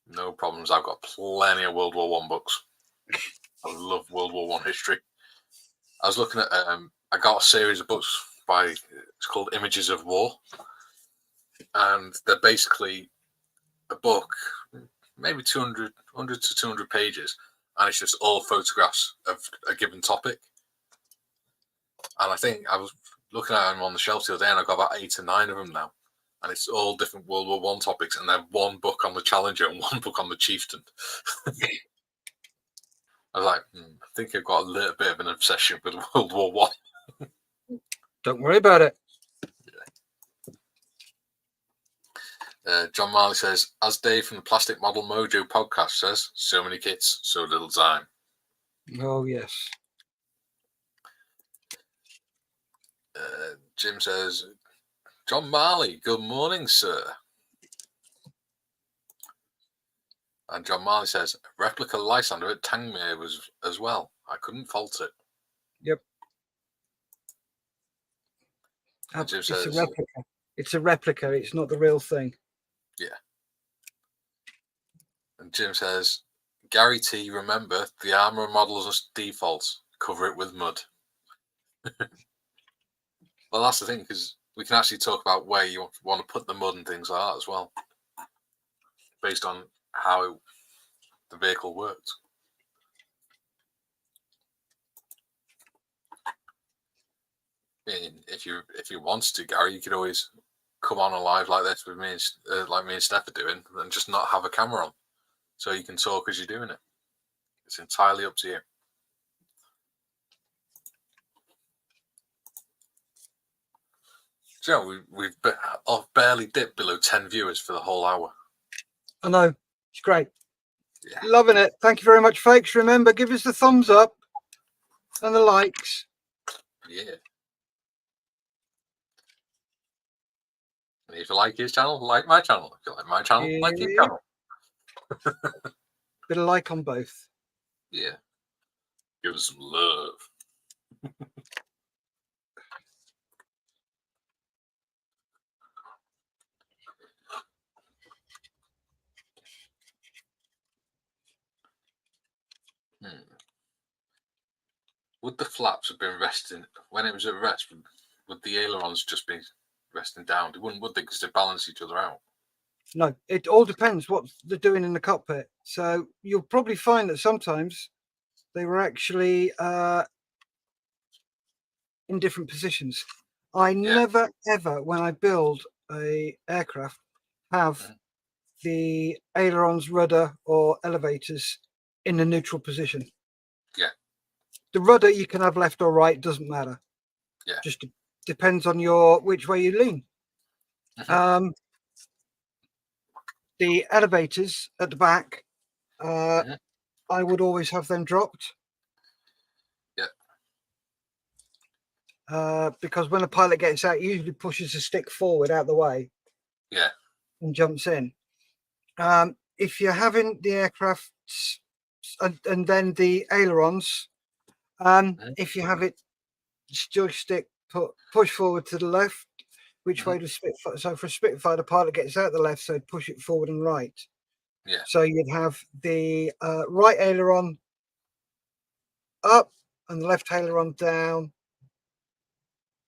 No problems. I've got plenty of World War One books. I love World War One history. I was looking at, I got a series of books it's called Images of War. And they're basically a book, maybe 100 to 200 pages. And it's just all photographs of a given topic. And I think I was looking at them on the shelf the other day and I've got about 8 or 9 of them now. And it's all different World War One topics, and then one book on the Challenger and one book on the Chieftain. I was like, I think I've got a little bit of an obsession with World War One. Don't worry about it. John Marley says, as Dave from the Plastic Model Mojo podcast says, so many kits, so little time. Oh, yes. Jim says, John Marley, good morning, sir. And John Marley says, replica Lysander at Tangmere was as well. I couldn't fault it. Yep. And Jim it's says, a replica. It's a replica. It's not the real thing. Yeah. And Jim says, Gary T, remember, the armor models defaults. Cover it with mud. Well, that's the thing, because we can actually talk about where you want to put the mud and things like that as well, based on how the vehicle worked. If you wanted to, Gary, you could always come on a live like this with me, like me and Steph are doing, and just not have a camera on, so you can talk as you're doing it. It's entirely up to you. So we've barely dipped below 10 viewers for the whole hour. I know. It's great. Yeah. Loving it. Thank you very much, folks. Remember, give us the thumbs up and the likes. Yeah. And if you like his channel, like my channel. If you like my channel, like his channel. Bit of like on both. Yeah. Give us some love. Would the flaps have been resting when it was at rest? Would the ailerons just be resting down? They wouldn't, would they? Because they balance each other out. No, it all depends what they're doing in the cockpit. So you'll probably find that sometimes they were actually in different positions. I never ever, when I build a aircraft, have the ailerons, rudder, or elevators in a neutral position. Yeah. The rudder you can have left or right, doesn't matter. Yeah. Just depends on which way you lean. The elevators at the back, I would always have them dropped. Yeah. Because when a pilot gets out, he usually pushes the stick forward out the way. Yeah. And jumps in. If you're having the aircraft and then the ailerons, if you have it joystick push forward to the left, which way to Spitfire? So for a Spitfire, the pilot gets out the left, so push it forward and right. Yeah. So you'd have the right aileron up and the left aileron down.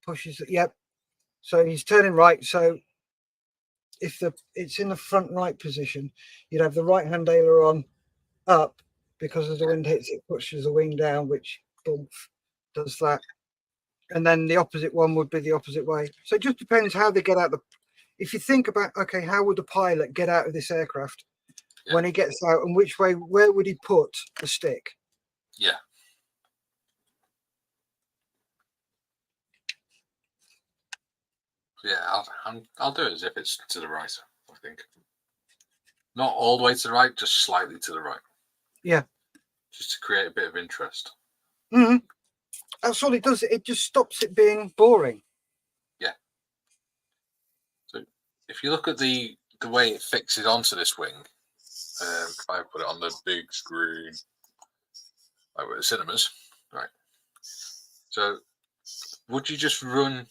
Pushes it. Yep. So he's turning right. So if it's in the front right position, you'd have the right hand aileron up because as the wind hits, it pushes the wing down, which boom, does that. And then the opposite one would be the opposite way. So it just depends how they get out the. If you think about, okay, how would the pilot get out of this aircraft when he gets out, and which way, where would he put the stick? Yeah. Yeah, I'll do it as if it's to the right, I think. Not all the way to the right, just slightly to the right. Yeah. Just to create a bit of interest. Mm-hmm. That's all it does. It just stops it being boring. Yeah. So if you look at the way it fixes onto this wing, if I put it on the big screen, like with the cinemas, right? So would you just run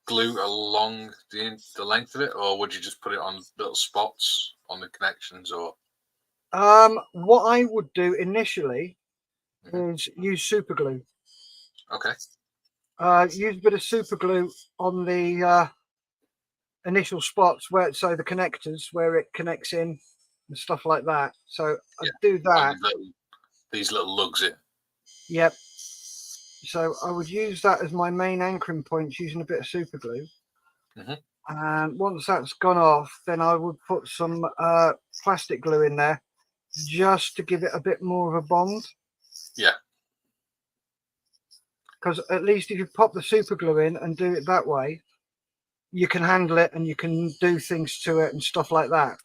glue along the length of it, or would you just put it on little spots on the connections? Or what I would do initially is use super glue. Okay. Use a bit of super glue on the initial spots where, so the connectors where it connects in and stuff like that. So I'd do that. These little lugs in. Yep. So I would use that as my main anchoring points using a bit of super glue. And once that's gone off, then I would put some plastic glue in there just to give it a bit more of a bond. Yeah. Because at least if you pop the super glue in and do it that way, you can handle it and you can do things to it and stuff like that.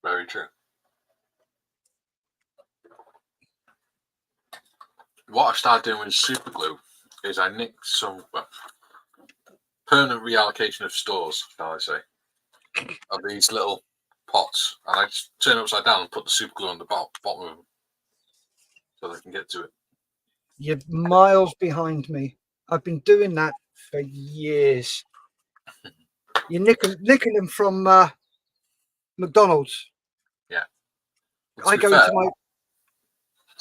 Very true. What I started doing with super glue is I nicked some permanent reallocation of stores, shall I say, of these little pots, and I just turn it upside down and put the super glue on the bottom of them so they can get to it. You're miles behind me. I've been doing that for years. You're nicking them from McDonald's. Yeah. I go into my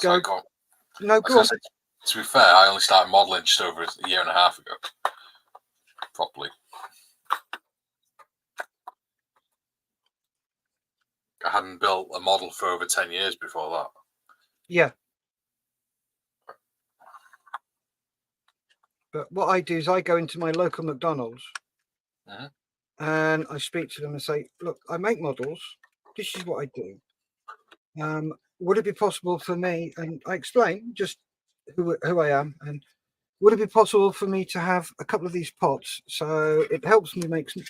go. No, go on. Say, to be fair, I only started modelling just over a year and a half ago, properly. I hadn't built a model for over 10 years before that. Yeah. But what I do is I go into my local McDonald's and I speak to them and say, look, I make models. This is what I do. Would it be possible for me, and I explain just who I am, and would it be possible for me to have a couple of these pots so it helps me make some,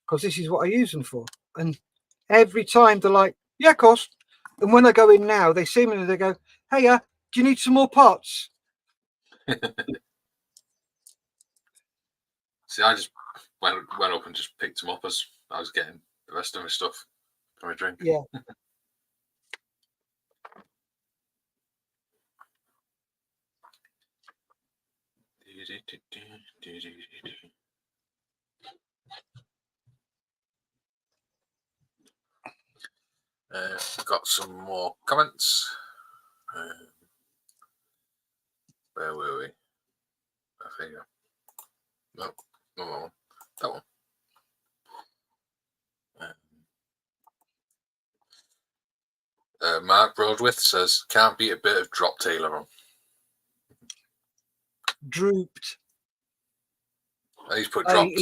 because this is what I use them for. And every time they're like, yeah, of course. And when I go in now, they see me and they go, hey, do you need some more pots? See, I just went up and just picked them up as I was getting the rest of my stuff for my drink. Yeah. Got some more comments. Where were we? I think. No, no, that one. Mark Broadwith says, can't beat a bit of drop tailor on. Drooped. He's put dropped.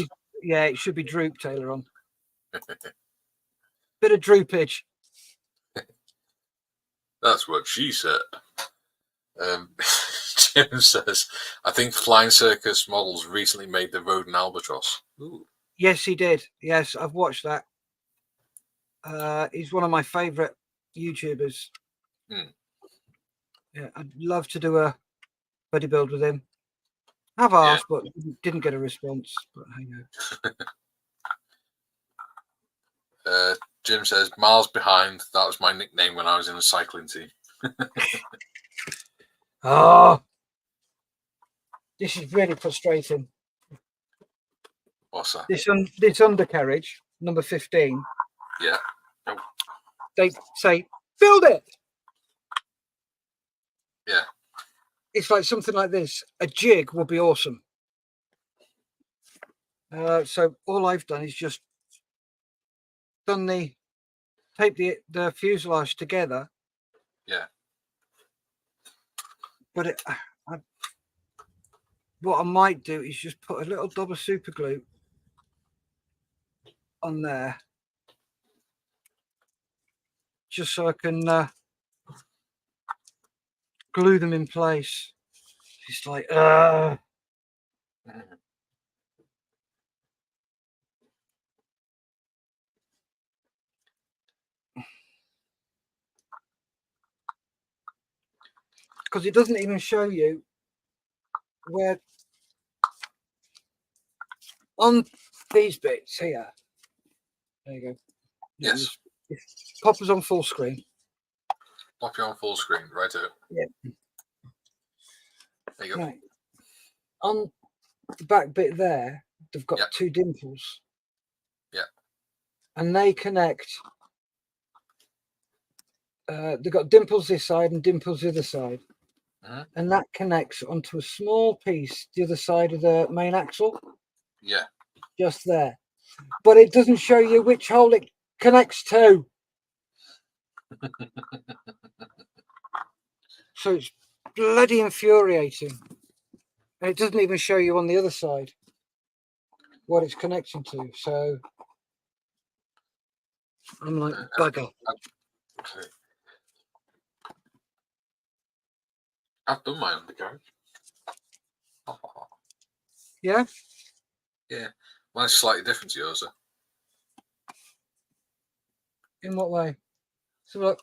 Yeah, it should be droop tailor on. Bit of droopage. That's what she said. Jim says, I think Flying Circus Models recently made the Rodin Albatross. Ooh. Yes, he did. Yes, I've watched that. He's one of my favourite YouTubers. Yeah, I'd love to do a buddy build with him. I've asked, but didn't get a response. But hang on. Jim says, miles behind. That was my nickname when I was in a cycling team. Oh, this is really frustrating. What's that? This undercarriage, number 15. Yeah. They say, build it. Yeah. It's like something like this. A jig would be awesome. So all I've done is just tape the fuselage together. Yeah. But what I might do is just put a little dab of super glue on there, just so I can glue them in place. It's like, because it doesn't even show you where on these bits here. There you go. Yes. Pop us on full screen. Pop you on full screen, right out. Yeah. There you go. Right. On the back bit there, they've got 2 dimples. Yeah. And they connect. They've got dimples this side and dimples the other side. And that connects onto a small piece the other side of the main axle. Yeah. Just there. But it doesn't show you which hole it connects to. So it's bloody infuriating. And it doesn't even show you on the other side what it's connecting to. So I'm like, bugger. Okay. I've done my undercarriage. Yeah? Yeah. Mine's slightly different to yours, though. In what way? So look.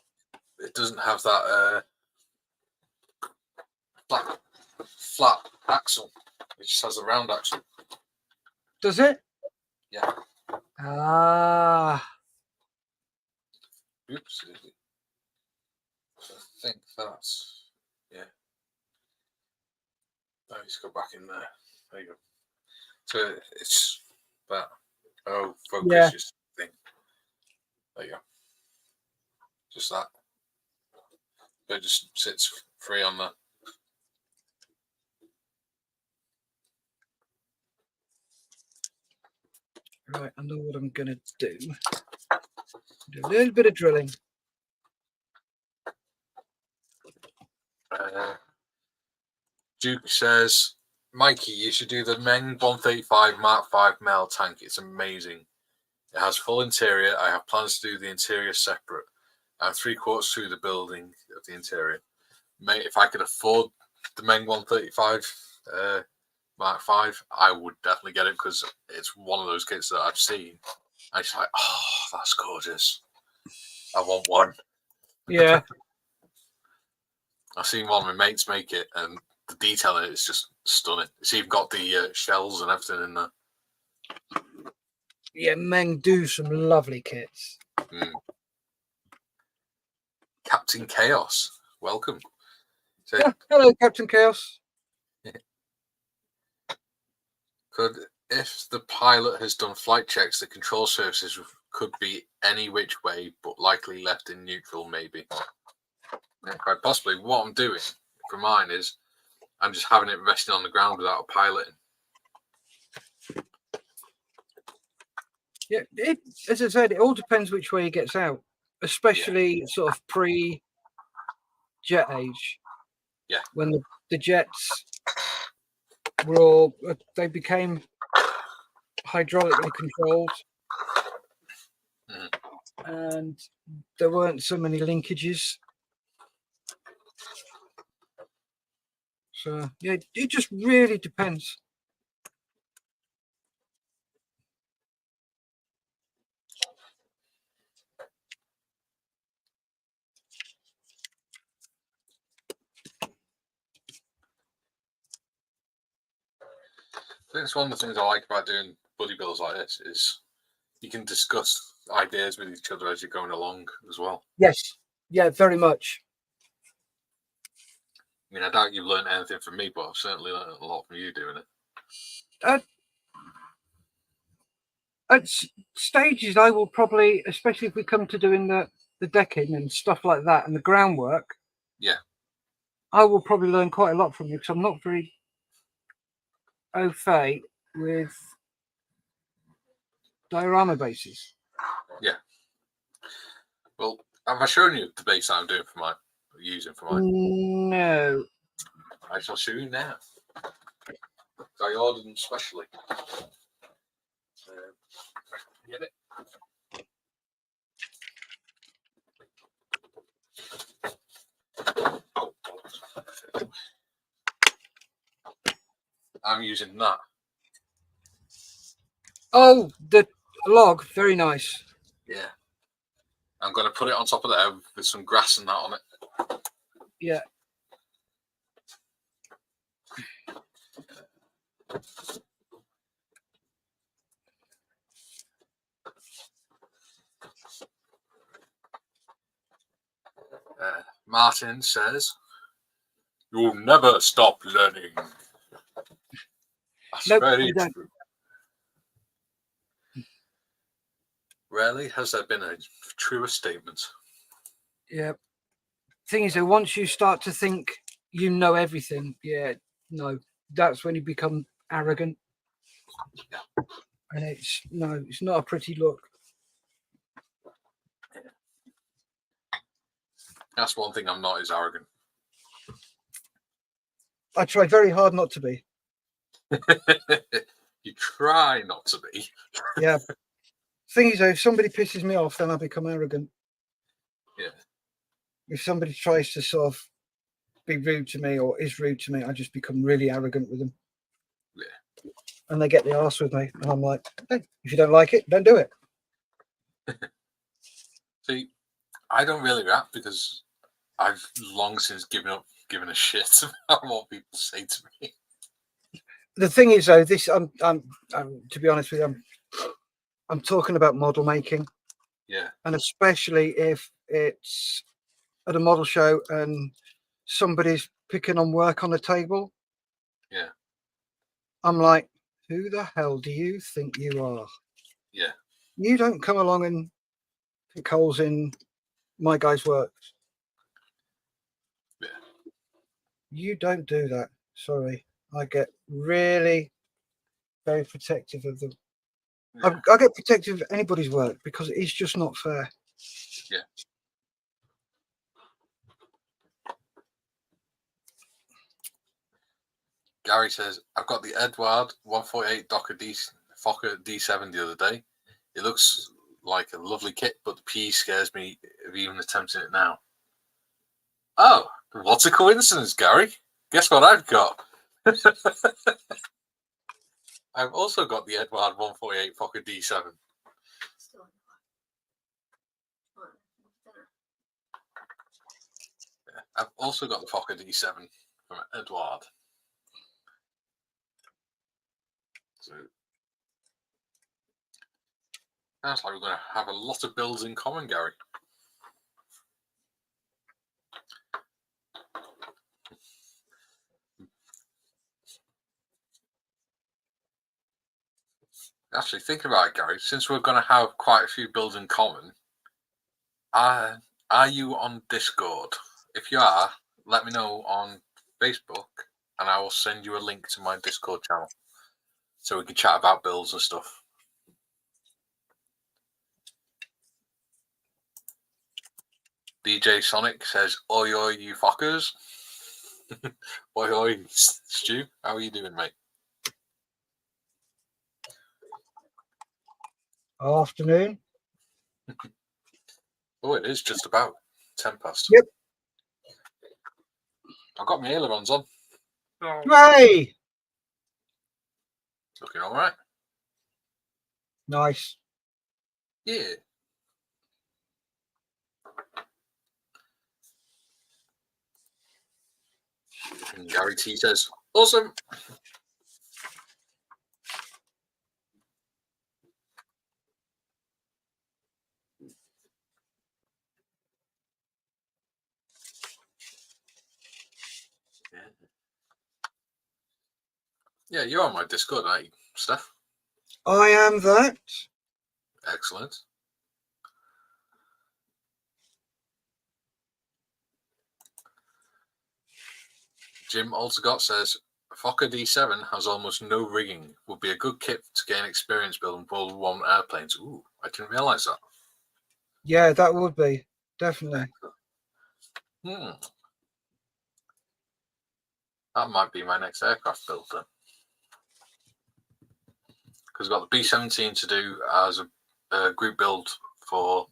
It doesn't have that flat axle. It just has a round axle. Does it? Yeah. Ah. Oops. I think that's, yeah. Now let's go back in there. There you go. So it's that focus thing. There you go. Just that. But it just sits free on there. Right, I know what I'm going to do. Do a little bit of drilling. Duke says, Mikey, you should do the Meng 135 Mark 5 Mel tank. It's amazing. It has full interior. I have plans to do the interior separate. I'm 3/4 through the building of the interior. Mate, if I could afford the Meng 135 Mark 5, I would definitely get it because it's one of those kits that I've seen. I'm just like, oh, that's gorgeous. I want one. Yeah. I've seen one of my mates make it, and the detail in it is just stunning. It's even got the shells and everything in there. Yeah, Meng do some lovely kits. Captain Chaos, welcome. So, hello, Captain Chaos. If the pilot has done flight checks, the control surfaces could be any which way, but likely left in neutral, maybe. Yeah, quite possibly. What I'm doing for mine is I'm just having it resting on the ground without a piloting. Yeah, as I said, it all depends which way it gets out, especially sort of pre-jet age. Yeah. When the jets were all, they became hydraulically controlled. And there weren't so many linkages. So, yeah, it just really depends. I think it's one of the things I like about doing buddy builds like this is you can discuss ideas with each other as you're going along as well. Yes. Yeah, very much. I mean, I doubt you've learned anything from me, but I've certainly learned a lot from you doing it. At stages, I will probably, especially if we come to doing the decking and stuff like that and the groundwork. Yeah. I will probably learn quite a lot from you because I'm not very au fait with diorama bases. Yeah. Well, have I shown you the base I'm doing for mine? Using for mine? No. I shall show you now. I ordered them specially. Get it? Oh, I'm using that. Oh, the log, very nice. Yeah. I'm going to put it on top of there with some grass and that on it. Yeah. Martin says, "You'll never stop learning." That's Nope, very we don't. true. Rarely has there been a truer statement. Yeah. Thing is, though, once you start to think you know everything, no, that's when you become arrogant. Yeah. And it's not a pretty look. That's one thing I'm not, is arrogant. I try very hard not to be. You try not to be. Yeah. Thing is, though, if somebody pisses me off, then I become arrogant. Yeah. If somebody tries to sort of be rude to me or is rude to me, I just become really arrogant with them. Yeah. And they get the arse with me. And I'm like, hey, if you don't like it, don't do it. See, I don't really rap because I've long since given up giving a shit about what people say to me. The thing is, though, this I'm to be honest with you, I'm talking about model making. Yeah. And especially if it's at a model show and somebody's picking on work on the table. Yeah. I'm like, who the hell do you think you are? Yeah. You don't come along and pick holes in my guy's work. Yeah. You don't do that. Sorry. I get really very protective of them. Yeah. I get protective of anybody's work because it's just not fair. Yeah. Gary says, I've got the Edward 148 Fokker D7 the other day. It looks like a lovely kit, but the P scares me of even attempting it now. Oh, what a coincidence, Gary. Guess what I've got? I've also got the Edward 148 Fokker D7. Yeah, I've also got the Fokker D7 from Edward. So sounds like we're going to have a lot of builds in common, Gary. Actually, thinking about it, Gary, since we're going to have quite a few builds in common, are you on Discord? If you are, let me know on Facebook, and I will send you a link to my Discord channel so we can chat about builds and stuff. DJ Sonic says, oi, oi, you fuckers. Oi, oi, Stu. How are you doing, mate? Afternoon. Oh, it is just about 10 past. Yep. I've got my ailerons on. Hey! Looking all right. Nice. Yeah. And Gary T says, awesome. Yeah, you're on my Discord, aren't you, Steph? I am that. Excellent. Jim Altegott says, Fokker D7 has almost no rigging. Would be a good kit to gain experience building World War I airplanes. Ooh, I didn't realise that. Yeah, that would be. Definitely. That might be my next aircraft build then. Because I've got the B-17 to do as a group build for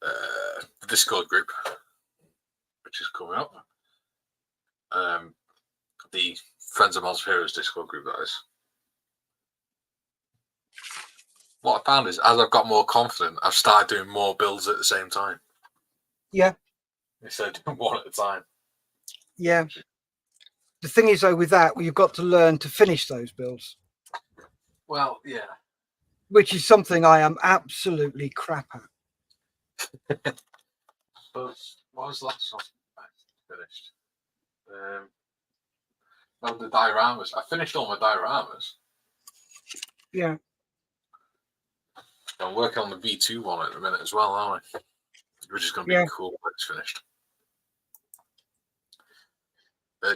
the Discord group, which is coming up. The Friends of Mods Heroes Discord group, that is. What I found is, as I've got more confident, I've started doing more builds at the same time. Yeah. Instead of doing one at a time. Yeah. The thing is, though, with that, you've got to learn to finish those builds. Well, yeah. Which is something I am absolutely crap at. But what was the last one I finished? The dioramas. I finished all my dioramas. Yeah. I'm working on the V2 one at the minute as well, aren't I? Which is going to be cool when it's finished.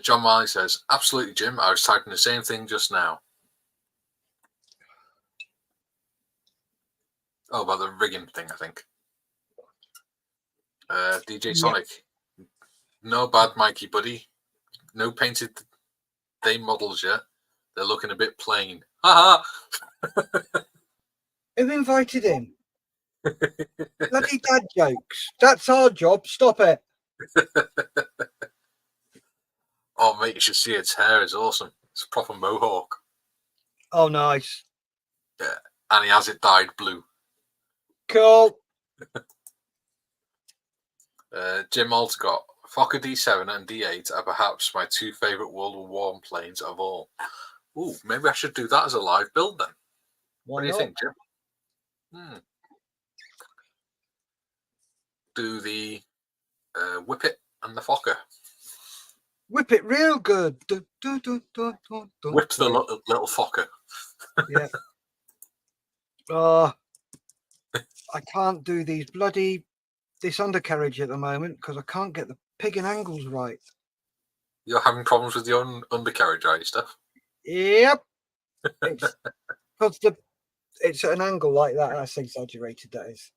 John Marley says, absolutely, Jim. I was typing the same thing just now. Oh, about the rigging thing, I think. DJ Sonic. No bad Mikey, buddy. No painted day models yet. They're looking a bit plain. Ha ha! Who invited him? Bloody dad jokes. That's our job. Stop it. Oh, mate, you should see its hair. It's awesome. It's a proper mohawk. Oh, nice. Yeah, and he has it dyed blue. Cool. Jim Altegott. Fokker D7 and D8 are perhaps my two favourite World War I planes of all. Ooh, maybe I should do that as a live build then. What do you think, Jim? Do the Whippet and the Fokker. Whip it real good. Whip the little Fokker. Yeah. Oh, I can't do this undercarriage at the moment because I can't get the pigging angles right. You're having problems with your undercarriage, are you, Steph? Yep. It's because it's at an angle like that. That's exaggerated, that is.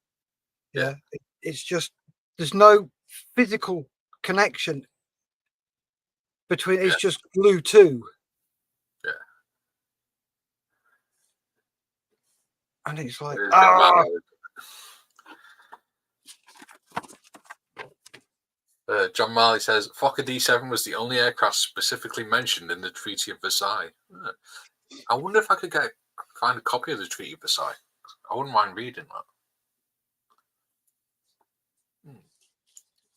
Yeah. It's just there's no physical connection between. It's just glue too. Yeah. And it's like John Marley says Fokker D7 was the only aircraft specifically mentioned in the Treaty of Versailles. I wonder if I could find a copy of the Treaty of Versailles. I wouldn't mind reading that.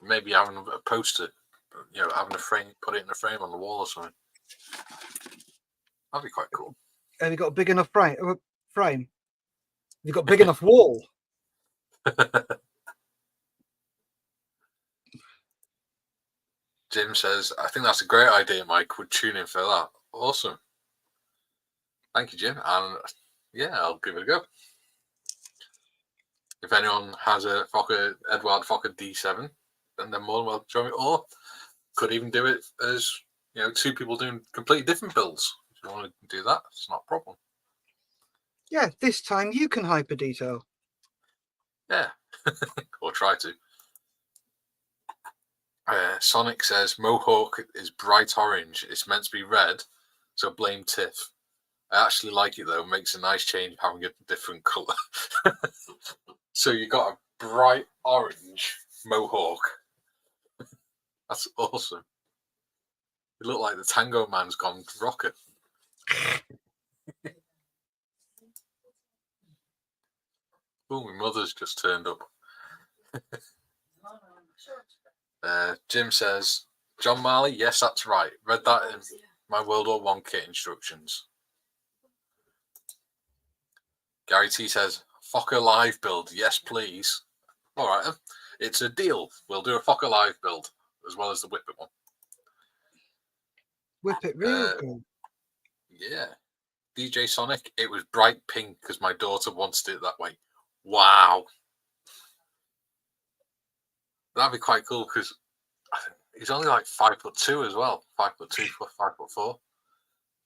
Maybe having a poster, having a frame, put it in a frame on the wall or something. That'd be quite cool. Have you got a big enough frame? Have you got a big enough wall? Jim says, I think that's a great idea, Mike. Would tune in for that. Awesome. Thank you, Jim. And I'll give it a go. If anyone has a Edward Fokker D7, then they're more than welcome to join me. Or could even do it as two people doing completely different builds. If you want to do that, it's not a problem. Yeah, this time you can hyper detail. Yeah, or try to. Sonic says Mohawk is bright orange. It's meant to be red, so blame Tiff. I actually like it though. It makes a nice change having a different colour. So you got a bright orange Mohawk. That's awesome. You look like the Tango Man's gone rocket. Oh, my mother's just turned up. Jim says, John Marley, yes, that's right. Read that in my World War I kit instructions. Gary T says, Fokker live build, yes, please. All right, it's a deal. We'll do a Fokker live build as well as the Whippet one. Whip it real good. Yeah. DJ Sonic, it was bright pink because my daughter wanted it that way. Wow. That'd be quite cool because he's only like 5'2" as well. 5'2", 5'4".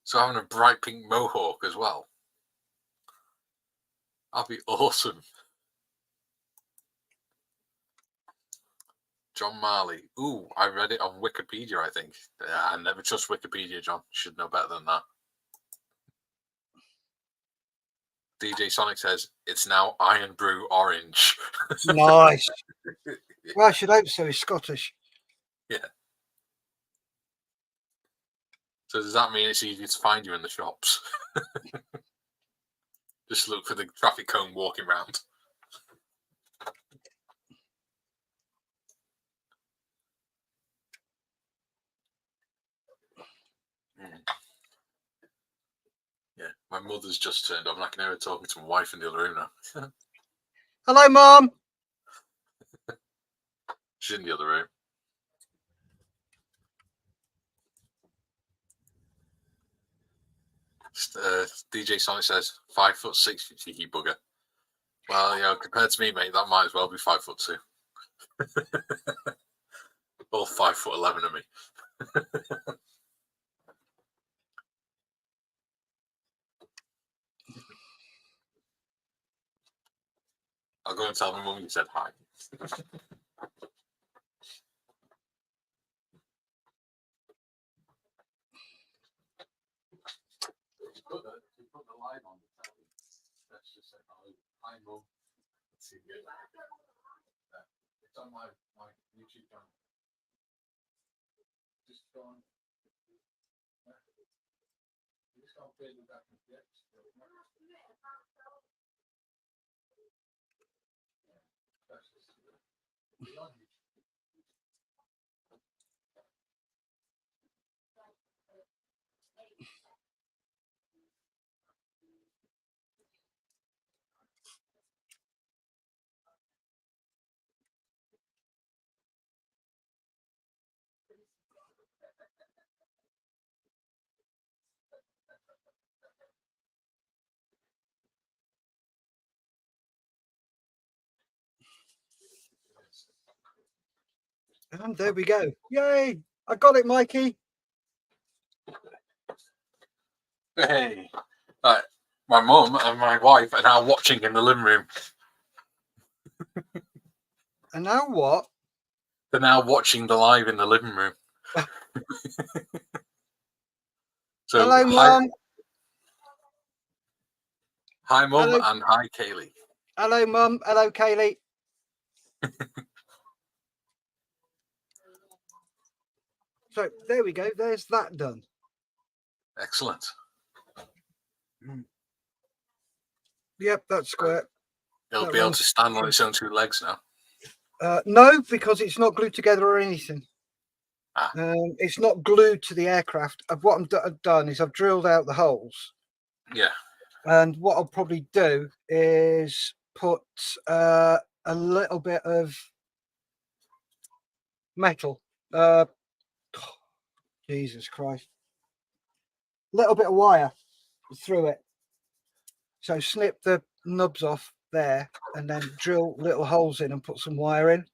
So having a bright pink mohawk as well. That'd be awesome. John Marley. Ooh, I read it on Wikipedia, I think. I never trust Wikipedia, John. You should know better than that. DJ Sonic says, it's now Iron Brew Orange. Nice. Well, I should hope so. He's Scottish. Yeah. So does that mean it's easy to find you in the shops? Just look for the traffic cone walking round. Yeah, my mother's just turned up and I can hear her talking to my wife in the other room now. Hello, Mum. She's in the other room. DJ Sonic says 5'6", you cheeky bugger. Well, you know, compared to me, mate, that might as well be 5'2". Or 5'11" of me. I'll go and tell my mum you said hi. Put the live on the telly. Let's just say hi, mum. Let's see you. It's on my YouTube channel. Just go on. Just go on Facebook back and get. And there we go. Yay! I got it, Mikey. Hey, right. My mum and my wife are now watching in the living room. And now what? They're now watching the live in the living room. So hello, Mum. Hi, Mum, Hello. and hi, Kaylee. Hello, Mum. Hello, Kaylee. So there we go. There's that done. Excellent. Yep, that's square. It'll That be able runs to stand on its own two legs now. No, because it's not glued together or anything. Ah. It's not glued to the aircraft. What I've done is I've drilled out the holes. Yeah. And what I'll probably do is put a little bit of metal. Jesus Christ. A little bit of wire through it. So snip the nubs off there and then drill little holes in and put some wire in.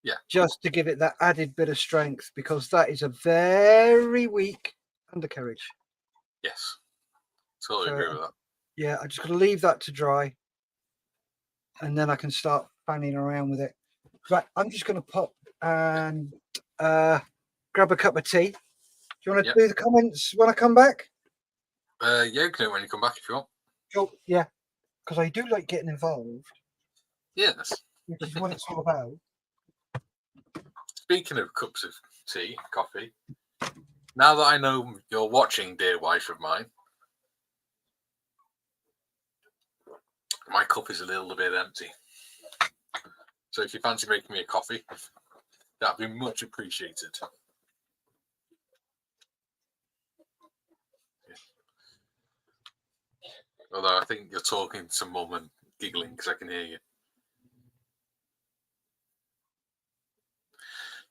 Yeah. Just to give it that added bit of strength, because that is a very weak undercarriage. Yes. Totally agree with that. Yeah, I just got to leave that to dry and then I can start fanning around with it. Right, I'm just going to pop and grab a cup of tea. Do you want to do the comments when I come back? Yeah, you can do it when you come back if you want. Oh, yeah, because I do like getting involved. Yes. Which is what it's all about. Speaking of cups of tea, coffee, now that I know you're watching, dear wife of mine, my cup is a little bit empty. So if you fancy making me a coffee, that'd be much appreciated. Although I think you're talking to Mum and giggling because I can hear you.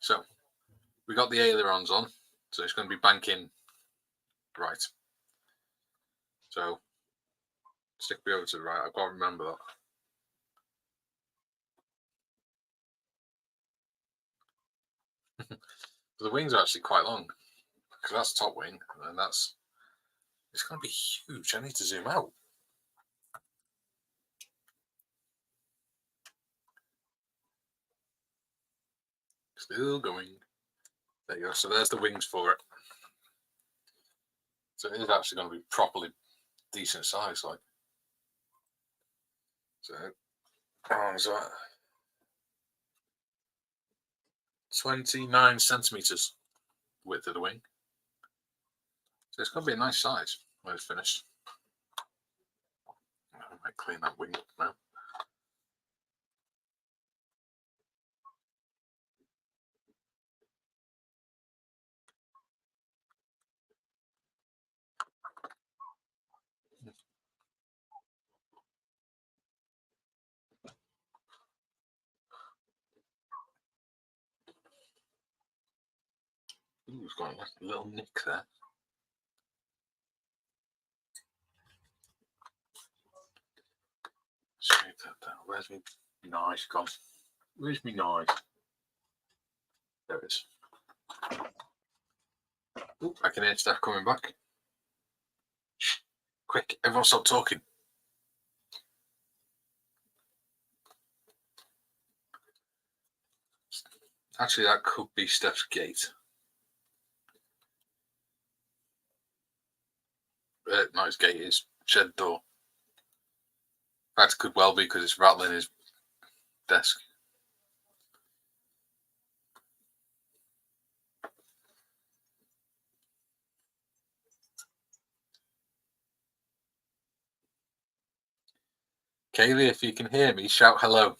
So we got the ailerons on, so it's going to be banking right. So stick me over to the right. I've got to remember that. The wings are actually quite long because that's top wing, and it's going to be huge. I need to zoom out. Still going. There you go. So there's the wings for it. So it is actually going to be properly decent size, like. So how long is that? 29 centimeters width of the wing. So it's going to be a nice size when it's finished. I might clean that wing up now. Ooh, it's got a little nick there. Straight that down. Where's me knife gone? Where's me knife? There it is. Ooh, I can hear Steph coming back. Shh. Quick, everyone stop talking. Actually, that could be Steph's gate. No, his gate is shed door. In fact, it could well be because it's rattling his desk. Kaylee, if you can hear me, shout hello.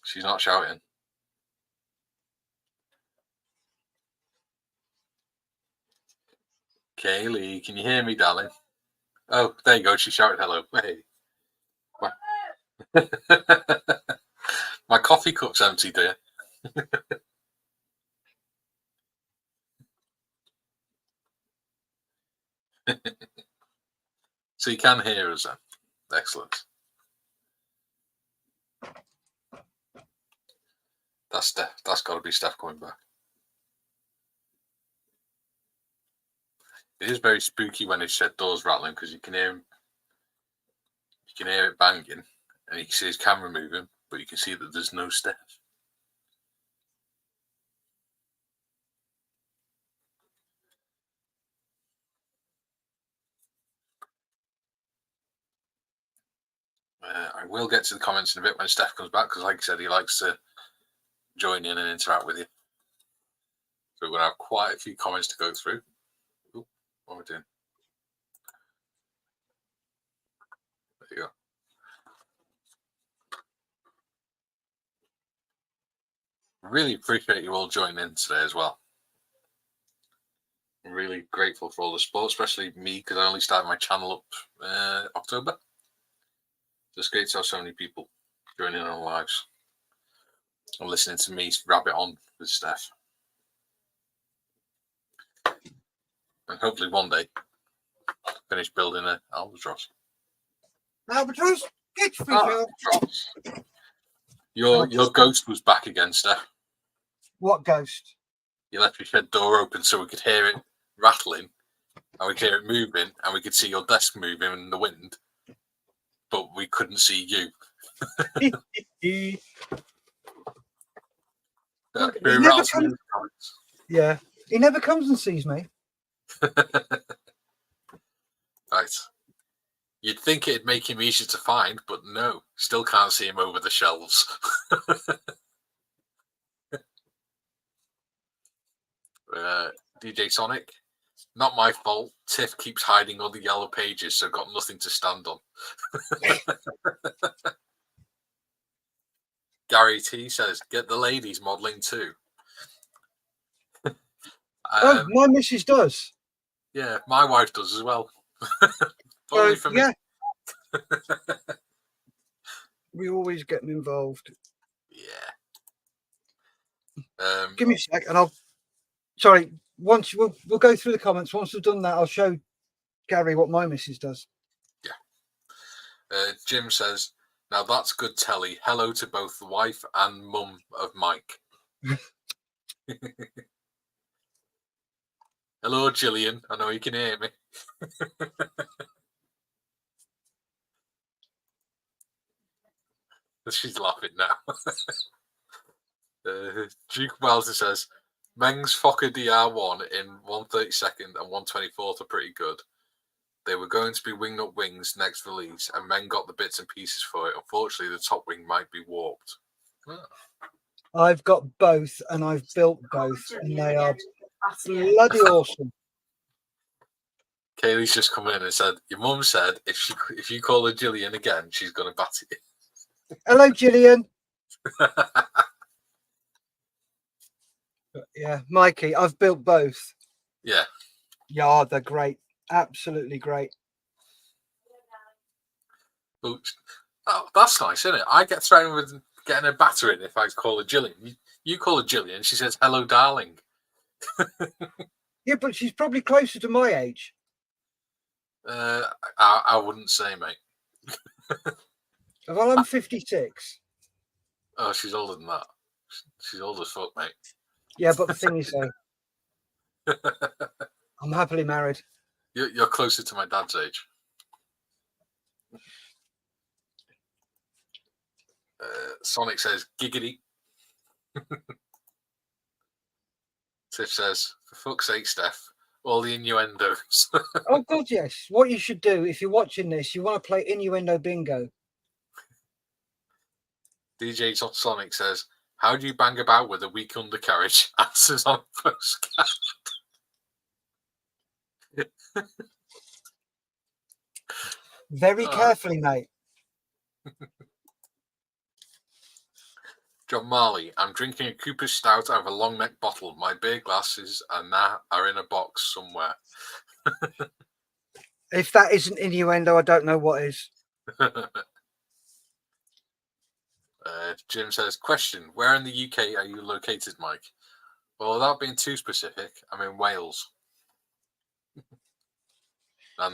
She's not shouting. Kaylee, can you hear me, darling? Oh, there you go. She shouted hello. Hey. My coffee cup's empty, dear. So you can hear us then. Excellent. That's Steph. That's got to be Steph coming back. It is very spooky when his shed door's rattling because you can hear him. You can hear it banging, and you can see his camera moving, but you can see that there's no Steph. I will get to the comments in a bit when Steph comes back because, like I said, he likes to join in and interact with you. So we're going to have quite a few comments to go through. Ooh, what are we doing? There you go. Really appreciate you all joining in today as well. I'm really grateful for all the support, especially me because I only started my channel up October. So it's great to have so many people joining on lives and listening to me rabbit on with Steph. And hopefully one day finish building an albatross. Albatross, get your fish out. Your ghost was back again, Steph. What ghost? You left your shed door open so we could hear it rattling, and we could hear it moving, and we could see your desk moving in the wind, but we couldn't see you. Yeah, he never comes and sees me. Right. You'd think it'd make him easier to find, but no, still can't see him over the shelves. DJ Sonic, not my fault. Tiff keeps hiding all the yellow pages, so got nothing to stand on. Gary T says, get the ladies modelling too. My missus does. Yeah, my wife does as well. Only for me. Yeah. We always get them involved. Yeah. Give me a sec, and I'll. Sorry. Once we'll go through the comments. Once we've done that, I'll show Gary what my missus does. Jim says, "Now that's good telly. Hello to both the wife and mum of Mike." Hello, Gillian. I know you can hear me. She's laughing now. Duke Wellesley says, Meng's Fokker DR1 in 132nd and 124th are pretty good. They were going to be winged up wings next release, and Meng got the bits and pieces for it. Unfortunately, the top wing might be warped. Oh. I've got both, and I've built both, and they are bloody awesome. Kaylee's just come in and said, "Your mum said if you call her Gillian again, she's going to bat at you." Hello, Gillian. Yeah, Mikey, I've built both. Yeah. Yeah, they're great. Absolutely great. Oh, that's nice, isn't it? I get thrown with getting a battering if I call her Gillian. You call her Gillian, she says, "Hello, darling." Yeah, but she's probably closer to my age. I wouldn't say, mate. Well, I'm 56. Oh, she's older than that. She's old as fuck, mate. Yeah, but the thing is, though, I'm happily married. You're closer to my dad's age. Sonic says, "Giggity." Tiff says, "For fuck's sake, Steph, all the innuendos." Oh, God, yes. What you should do, if you're watching this, you want to play innuendo bingo. DJ Sonic says, "How do you bang about with a weak undercarriage?" Answers on postcard. Very carefully, mate. John Marley, "I'm drinking a Cooper's Stout out of a long neck bottle. My beer glasses are in a box somewhere." If that isn't innuendo, I don't know what is. Jim says, "Question, where in the UK are you located, Mike?" Well, without being too specific, I'm in Wales.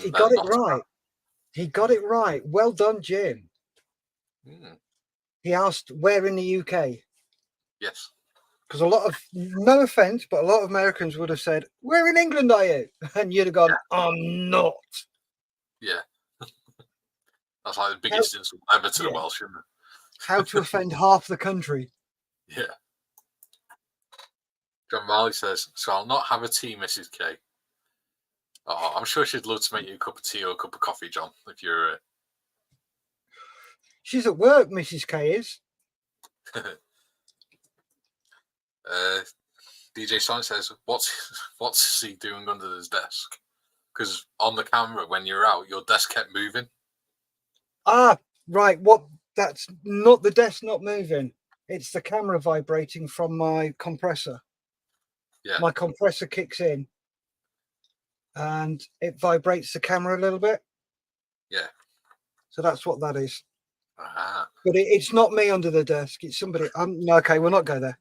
He got it right. He got it right. Well done, Jim. He asked, where in the UK? Yes. Because a lot of, no offense, but a lot of Americans would have said, where in England are you? And you'd have gone, I'm not. Yeah. That's like the biggest insult ever to the Welsh, isn't it? How to offend half the country. Yeah. John Marley says, "So I'll not have a tea, Mrs. K." Oh, I'm sure she'd love to make you a cup of tea or a cup of coffee, John, if you're... She's at work, Mrs. K is. DJ Sonic says, what's he doing under his desk? Because on the camera, when you're out, your desk kept moving. Ah, right. What? That's not the desk not moving. It's the camera vibrating from my compressor. Yeah. My compressor kicks in and it vibrates the camera a little bit. Yeah. So that's what that is. Ah. But it's not me under the desk. It's somebody. No, okay, we'll not go there.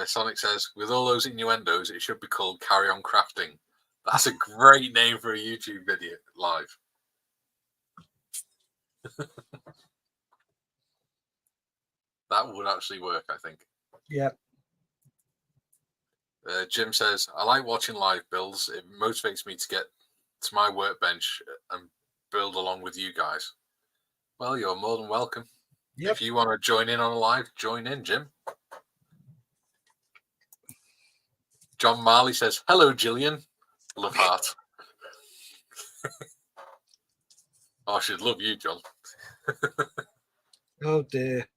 Sonic says, "With all those innuendos, it should be called Carry On Crafting." That's a great name for a YouTube video live. That would actually work, I think. Yeah. Jim says, "I like watching live builds. It motivates me to get to my workbench and build along with you guys." Well, you're more than welcome. Yep. If you want to join in on a live, join in, Jim. John Marley says, "Hello, Gillian." Love heart. Oh, I should love you, John. Oh, dear.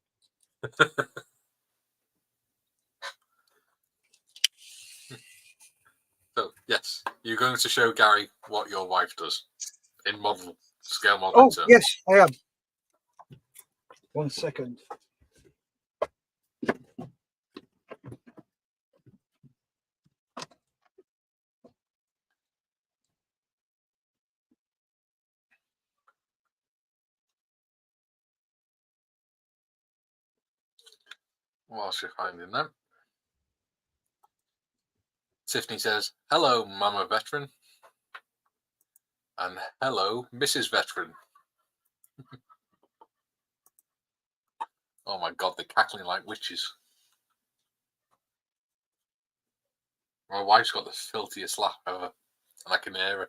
So, yes, you're going to show Gary what your wife does in scale model. Oh, yes, I am. 1 second. whilst you're finding them. Tiffany says, hello, Mama Veteran. And hello, Mrs. Veteran. Oh my God, they're cackling like witches. My wife's got the filthiest laugh ever, and I can hear it.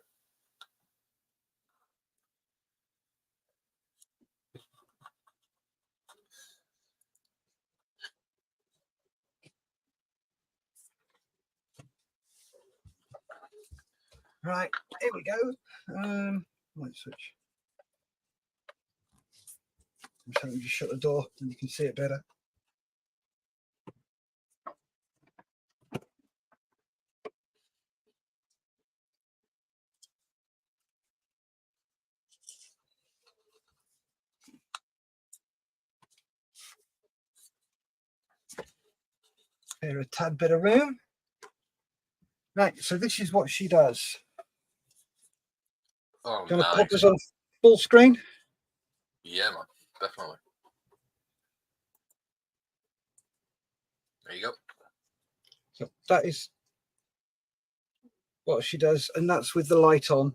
Right, here we go. Light switch. So we just shut the door and you can see it better. Here a tad bit of room. Right, so this is what she does. Oh, Do you want to nice. pop us on full screen? Yeah, man, definitely. There you go. So that is what she does, and that's with the light on.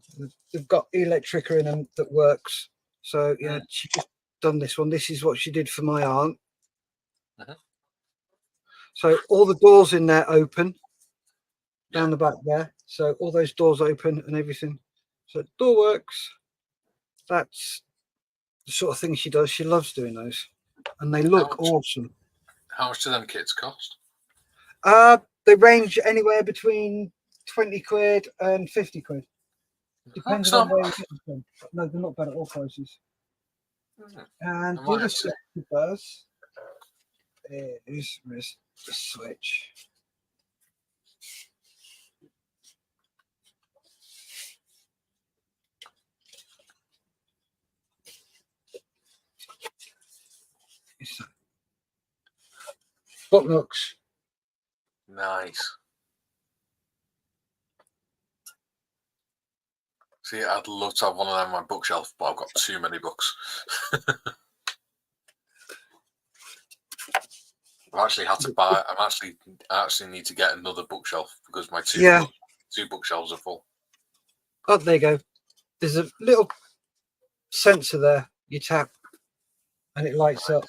They've got electrica in them that works. So yeah, she just done this one. This is what she did for my aunt. So all the doors in there open down the back there. So all those doors open and everything. So door works. That's the sort of thing she does. She loves doing those, and they look awesome. How much do them kits cost? They range anywhere between 20 quid and 50 quid. Depending on where you get them from. No, they're not bad at all prices. And the other stuff she does is the switch. Book nooks. Nice. See, I'd love to have one of them on my bookshelf, but I've got too many books. I've actually had to buy. I actually need to get another bookshelf because my two bookshelves are full. Oh, there you go. There's a little sensor there. You tap, and it lights up.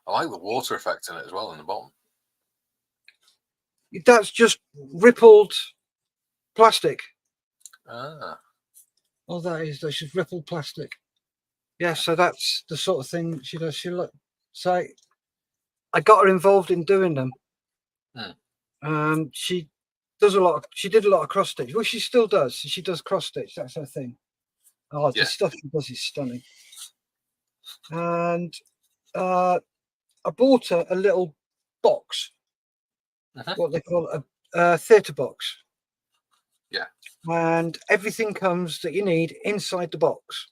I like the water effect in it as well in the bottom. That's just rippled plastic. Ah. All that is, that's just rippled plastic. Yeah, so that's the sort of thing she does. So I got her involved in doing them. She does she did a lot of cross stitch. Well, she still does. She does cross stitch. That's her thing. Oh, the stuff she does is stunning. And I bought her a little box. What they call a theatre box. Yeah. And everything comes that you need inside the box.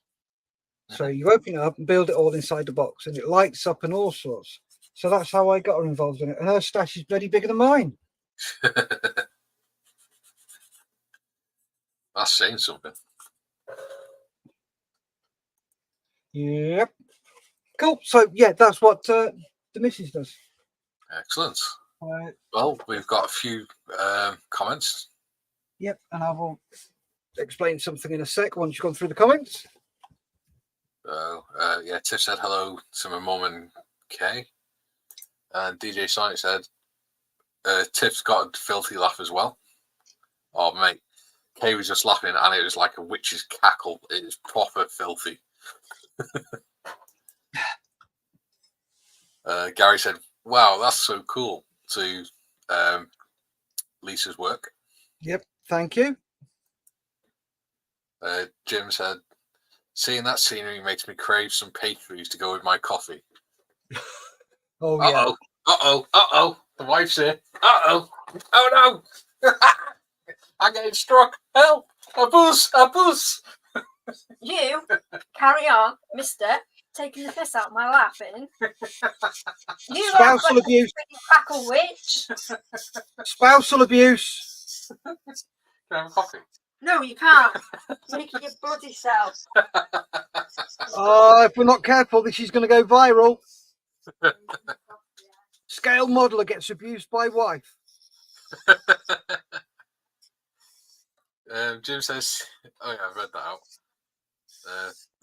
So you open it up and build it all inside the box, and it lights up and all sorts. So that's how I got her involved in it. And her stash is bloody bigger than mine. That's saying something. Yep. Cool. So yeah, that's what the missus does. Excellent. Well, we've got a few comments. Yep, and I will explain something in a sec once you've gone through the comments. Yeah, Tiff said hello to my mum and Kay. And DJ Sonic said Tiff's got a filthy laugh as well. Oh, mate. Kay was just laughing and it was like a witch's cackle. It was proper filthy. Gary said, wow, that's so cool to Lisa's work. Yep, thank you. Jim said, seeing that scenery makes me crave some pastries to go with my coffee. Oh, yeah. Uh-oh. The wife's here. Uh-oh. Oh, no. I'm getting struck. Help. A buzz. You carry on, mister, taking the piss out of my laughing. You Spousal abuse. Crackle witch. Spousal abuse. Can I have a coffee? No, you can't. Make it your bloody self. Oh, if we're not careful, this is going to go viral. Scale modeler gets abused by wife. Jim says, "Oh yeah, I've read that out."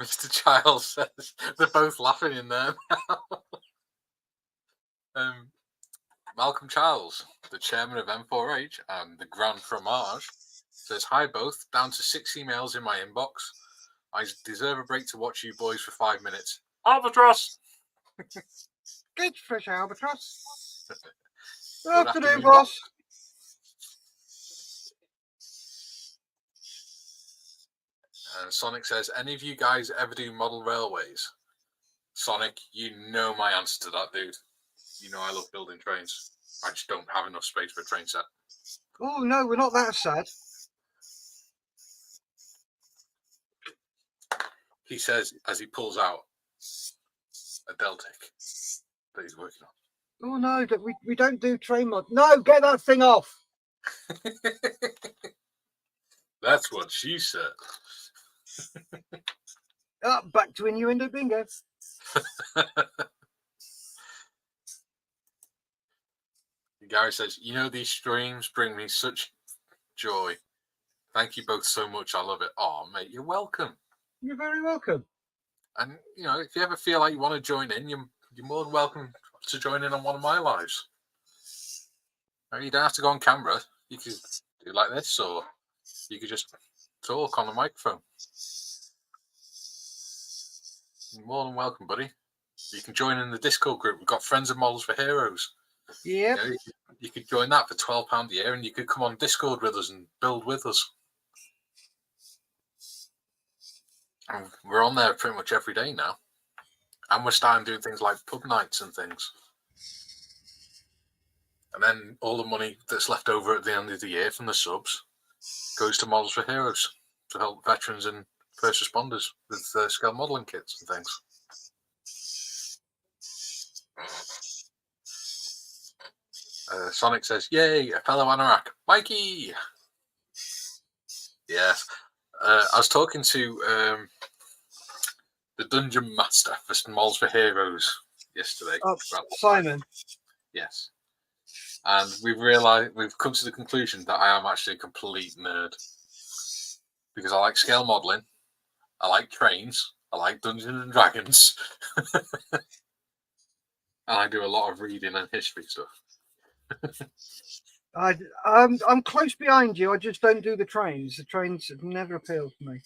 Mr. Giles says they're both laughing in there now. Malcolm Charles, the chairman of M4H and the Grand Fromage, says, "Hi both. Down to 6 emails in my inbox. I deserve a break to watch you boys for 5 minutes. Albatross." Good fresh albatross. Good Good afternoon, afternoon, boss. And Sonic says, "Any of you guys ever do model railways?" Sonic, you know my answer to that, dude. You know I love building trains. I just don't have enough space for a train set. Oh no, we're not that sad. He says as he pulls out a Deltic that he's working on. Oh no, that we don't do train mod. No, get that thing off. That's what she said. Back to innuendo bingo. Gary says, "You know, these streams bring me such joy. Thank you both so much. I love it." Oh, mate, you're welcome. You're very welcome. And, you know, if you ever feel like you want to join in, you're more than welcome to join in on one of my lives. You don't have to go on camera. You could do like this, or you could just talk on the microphone. You're more than welcome, buddy. You can join in the Discord group. We've got Friends of Models for Heroes. Yeah. You could join that for £12 a year, and you could come on Discord with us and build with us. And we're on there pretty much every day now. And we're starting doing things like pub nights and things. And then all the money that's left over at the end of the year from the subs goes to Models for Heroes to help veterans and first responders with scale modelling kits and things. Sonic says, "Yay, a fellow Anorak, Mikey!" Yes. I was talking to the Dungeon Master for Models for Heroes yesterday. Simon. Yes. And we've come to the conclusion that I am actually a complete nerd. Because I like scale modelling, I like trains, I like Dungeons and Dragons, and I do a lot of reading and history stuff. I'm close behind you. I just don't do the trains. The trains have never appealed to me.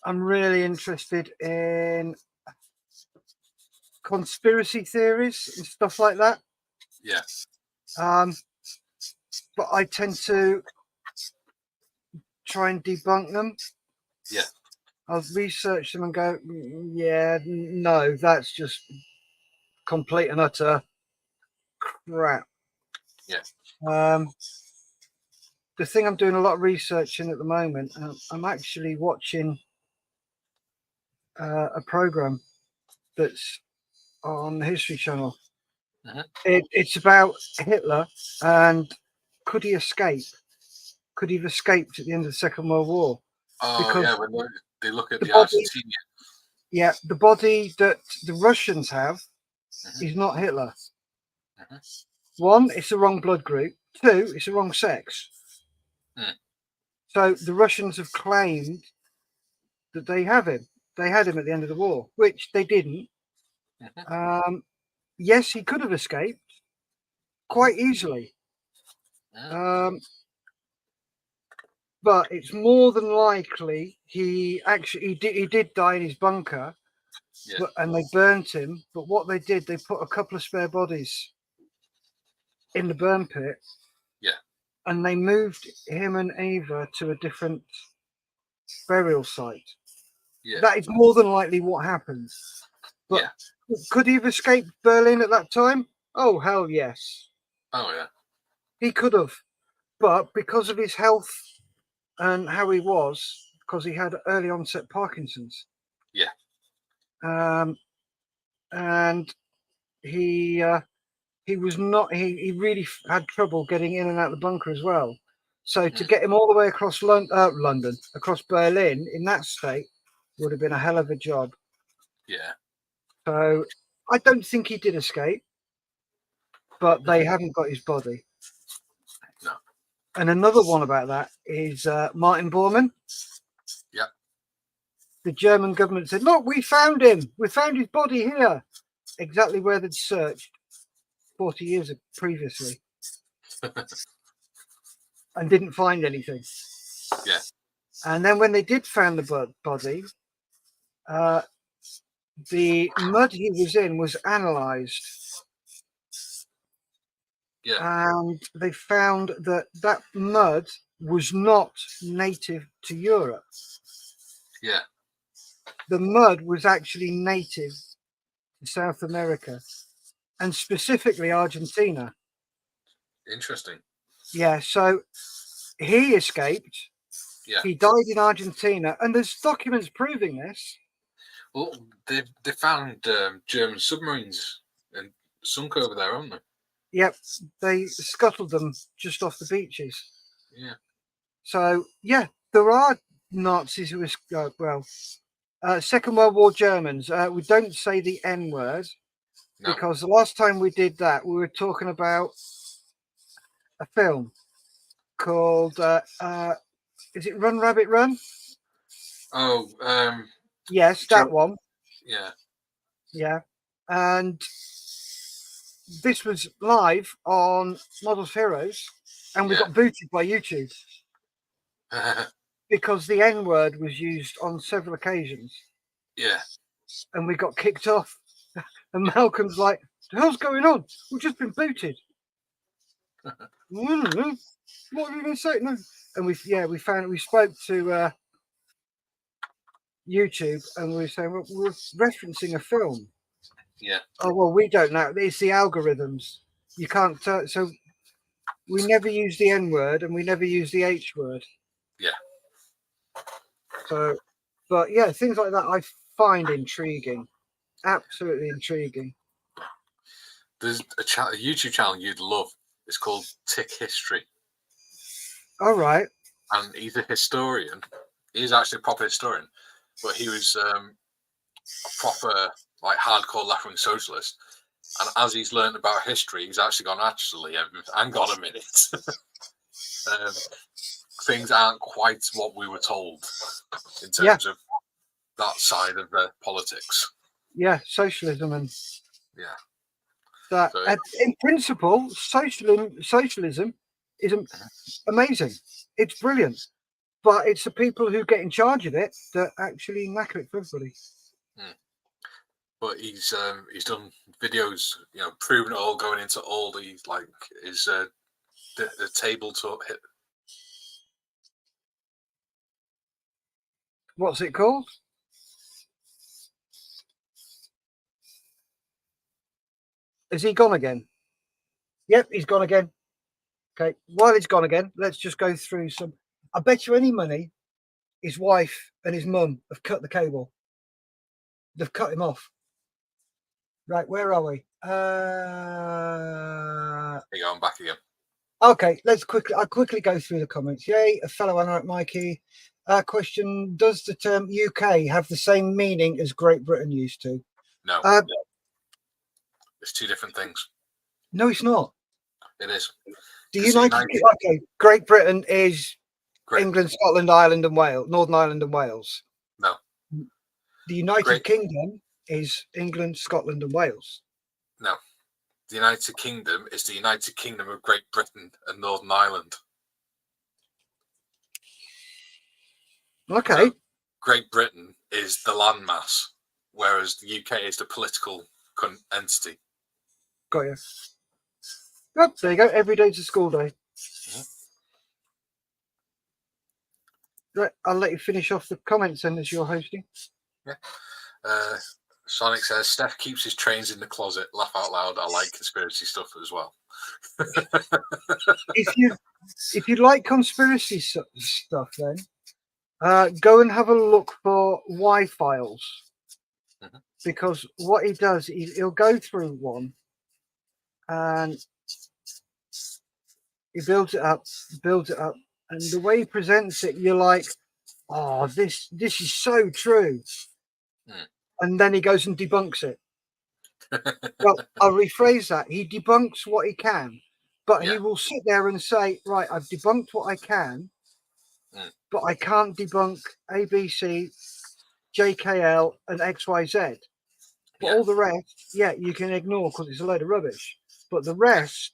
I'm really interested in conspiracy theories and stuff like that. Yeah. But I tend to try and debunk them. Yeah. I'll research them and go, yeah, no, that's just complete and utter crap. Yeah. The thing I'm doing a lot of research in at the moment, I'm actually watching a program that's on the History Channel. Uh-huh. It's about Hitler and could he escape? Could he have escaped at the end of the Second World War? Oh, because yeah, when they look at the body, Argentinian. Yeah, the body that the Russians have is not Hitler. One, it's the wrong blood group. Two, it's the wrong sex. So the Russians have claimed that they have him. They had him at the end of the war, which they didn't. Yes, he could have escaped quite easily. But it's more than likely he did die in his bunker, and they burnt him. But what they did, they put a couple of spare bodies in the burn pit. Yeah. And they moved him and Ava to a different burial site. Yeah. That is more than likely what happened. But could he have escaped Berlin at that time? Oh, hell yes. Oh, yeah. He could have. But because of his health and how he was, because he had early onset Parkinson's. Yeah. And he was not, he really had trouble getting in and out of the bunker as well. So to get him all the way across London, across Berlin in that state, would have been a hell of a job. Yeah. So I don't think he did escape, but they haven't got his body. No. And another one about that is Martin Bormann. Yeah. The German government said, look, we found him. We found his body here. Exactly where they'd searched 40 years previously. And didn't find anything. Yeah. And then when they did find the body, the mud he was in was analysed. Yeah. And they found that that mud was not native to Europe. Yeah. The mud was actually native to South America, and specifically Argentina. Interesting. Yeah, so he escaped. Yeah. He died in Argentina, and there's documents proving this. Well, they found German submarines and sunk over there, haven't they? Yep, they scuttled them just off the beaches. Yeah. So, yeah, there are Nazis who escaped. Well, Second World War Germans. We don't say the N word because the last time we did that, we were talking about a film called, is it Run Rabbit Run? Oh, yes, that one. Yeah. Yeah. And this was live on Models Heroes, and we got booted by YouTube because the N word was used on several occasions. Yeah. And we got kicked off. And Malcolm's like, the hell's going on? We've just been booted. What are you going to say? No. And we spoke to YouTube, and we were saying, well, we're referencing a film. Yeah. Oh, well, we don't know. It's the algorithms. You can't. So we never use the N word and we never use the H word. Yeah. So, but yeah, things like that I find intriguing. Absolutely intriguing. There's a YouTube channel you'd love. It's called Tick History. All right. And he's a historian. He's actually a proper historian, but he was a proper, like, hardcore left-wing socialist. And as he's learned about history, he's actually gone, hang on a minute. Things aren't quite what we were told in terms of that side of the politics. Yeah, socialism and that. So, in principle, socialism is amazing. It's brilliant, but it's the people who get in charge of it that actually knacker it for everybody. But he's done videos, proving it all, going into all the the tabletop hit. What's it called? Is he gone again? Yep, he's gone again. Okay, while he's gone again, let's just go through some. I bet you any money his wife and his mum have cut the cable. They've cut him off. Right, where are we? There you go, I'm back again. Okay, I'll quickly go through the comments. Yay, a fellow Anorak Mikey. Question, does the term UK have the same meaning as Great Britain used to? No. It's two different things. No, it's not. It is. Okay, Great Britain is England, Scotland, Ireland and Wales, Northern Ireland and Wales. No. The United Kingdom is England, Scotland and Wales. No. The United Kingdom is the United Kingdom of Great Britain and Northern Ireland. Okay. So Great Britain is the landmass, whereas the UK is the political entity. Got you. Yep, there you go. Every day's a school day. Right, I'll let you finish off the comments then as you're hosting. Yeah. Sonic says, Steph keeps his trains in the closet. Laugh out loud. I like conspiracy stuff as well. If you like conspiracy stuff, then go and have a look for Y-Files. Because what he does is he'll go through one and he builds it up, and the way he presents it, you're like, oh, this is so true. Hmm. And then he goes and debunks it. Well, I'll rephrase that. He debunks what he can, but he Yeah. will sit there and say, right, I've debunked what I can, but I can't debunk ABC, JKL, and XYZ. But Yeah. all the rest, yeah, you can ignore because it's a load of rubbish. But the rest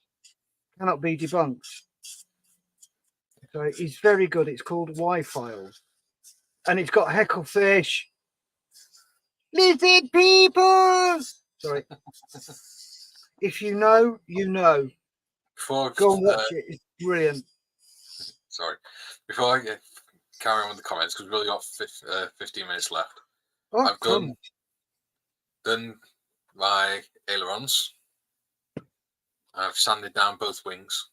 cannot be debunked. So he's very good. It's called Y-Files. And it's got Hecklefish. Lizard people! Sorry. If you know, you know. Before Go and watch it. It's brilliant. sorry, before I carry on with the comments, because we've really got 15 minutes left. Oh, I've done my ailerons. I've sanded down both wings.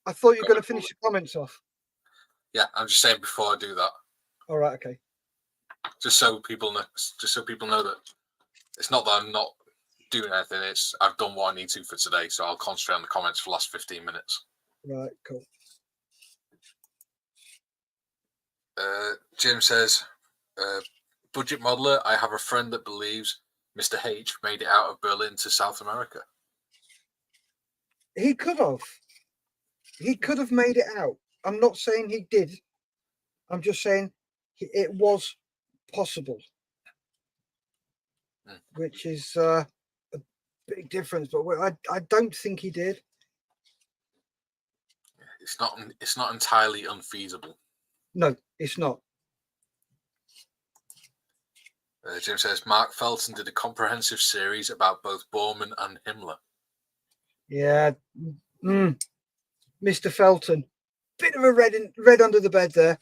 I thought you were going to finish the comments off. Yeah, I'm just saying before I do that, All right, okay. just so people know that it's not that I'm not doing anything. It's I've done what I need to for today, so I'll concentrate on the comments for the last 15 minutes. Right, cool. Jim says, budget modeler, I have a friend that believes Mr. H made it out of Berlin to South America. He could have. He could have made it out. I'm not saying he did. I'm just saying it was possible, which is a big difference. But I don't think he did. It's not entirely unfeasible. No, it's not. Jim says Mark Felton did a comprehensive series about both Bormann and Himmler. Yeah, Mr. Felton, bit of a red under the bed there.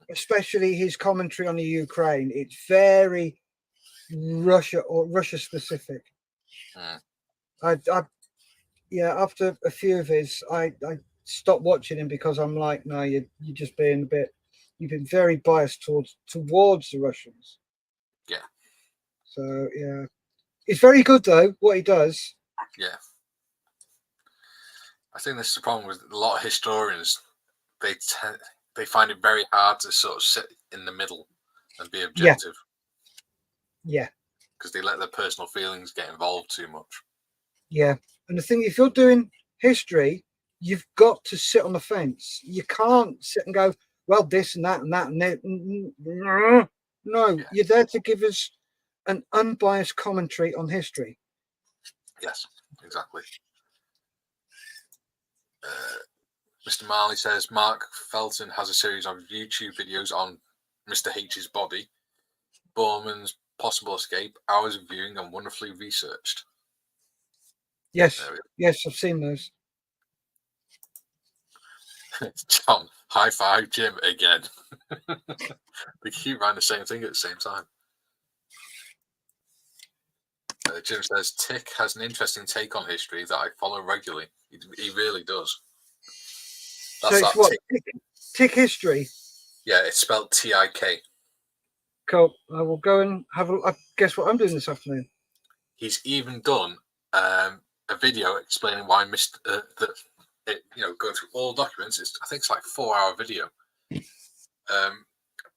Especially his commentary on the Ukraine. It's very Russia specific. After a few of his, I stopped watching him because I'm like, no, you're just being a bit. You've been very biased towards the Russians. Yeah. So yeah, it's very good though what he does. Yeah. I think this is the problem with a lot of historians. They find it very hard to sort of sit in the middle and be objective. Yeah. Because they let their personal feelings get involved too much. Yeah. And the thing, if you're doing history, you've got to sit on the fence. You can't sit and go, well, this and that and that and that. No, yeah. You're there to give us an unbiased commentary on history. Yes, exactly. Mr. Marley says Mark Felton has a series of YouTube videos on Mr. H's body, Bormann's possible escape, hours of viewing, and wonderfully researched. Yes, I've seen those. John, high five, Jim again. They keep writing the same thing at the same time. Jim says Tick has an interesting take on history that I follow regularly. He really does. That's so it's what? Tick history? Yeah, it's spelled T-I-K. Cool. I will go and have a guess what I'm doing this afternoon. He's even done a video explaining why going through all documents. I think it's like a 4-hour video,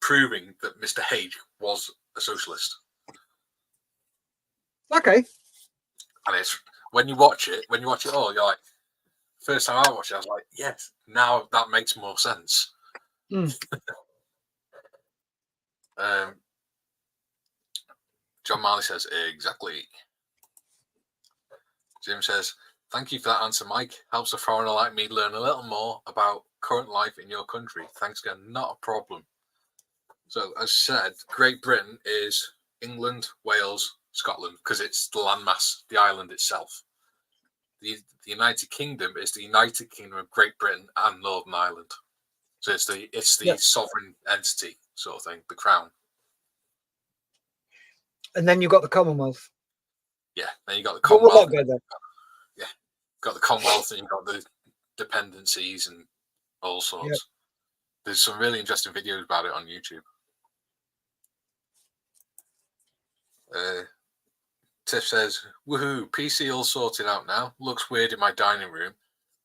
proving that Mr. H was a socialist. Okay. And it's when you watch it all, you're like, first time I watched it, I was like, yes, now that makes more sense. John Marley says, exactly. Jim says, thank you for that answer, Mike. Helps a foreigner like me learn a little more about current life in your country. Thanks again. Not a problem. So, as said, Great Britain is England, Wales, Scotland, because it's the landmass, the island itself. The United Kingdom is the United Kingdom of Great Britain and Northern Ireland. So it's the sovereign entity sort of thing, the crown. And then you've got the Commonwealth. Yeah, then you got the Commonwealth. We'll not go there. Yeah, got the Commonwealth and you've got the dependencies and all sorts. Yep. There's some really interesting videos about it on YouTube. Tiff says, woohoo, PC all sorted out now. Looks weird in my dining room.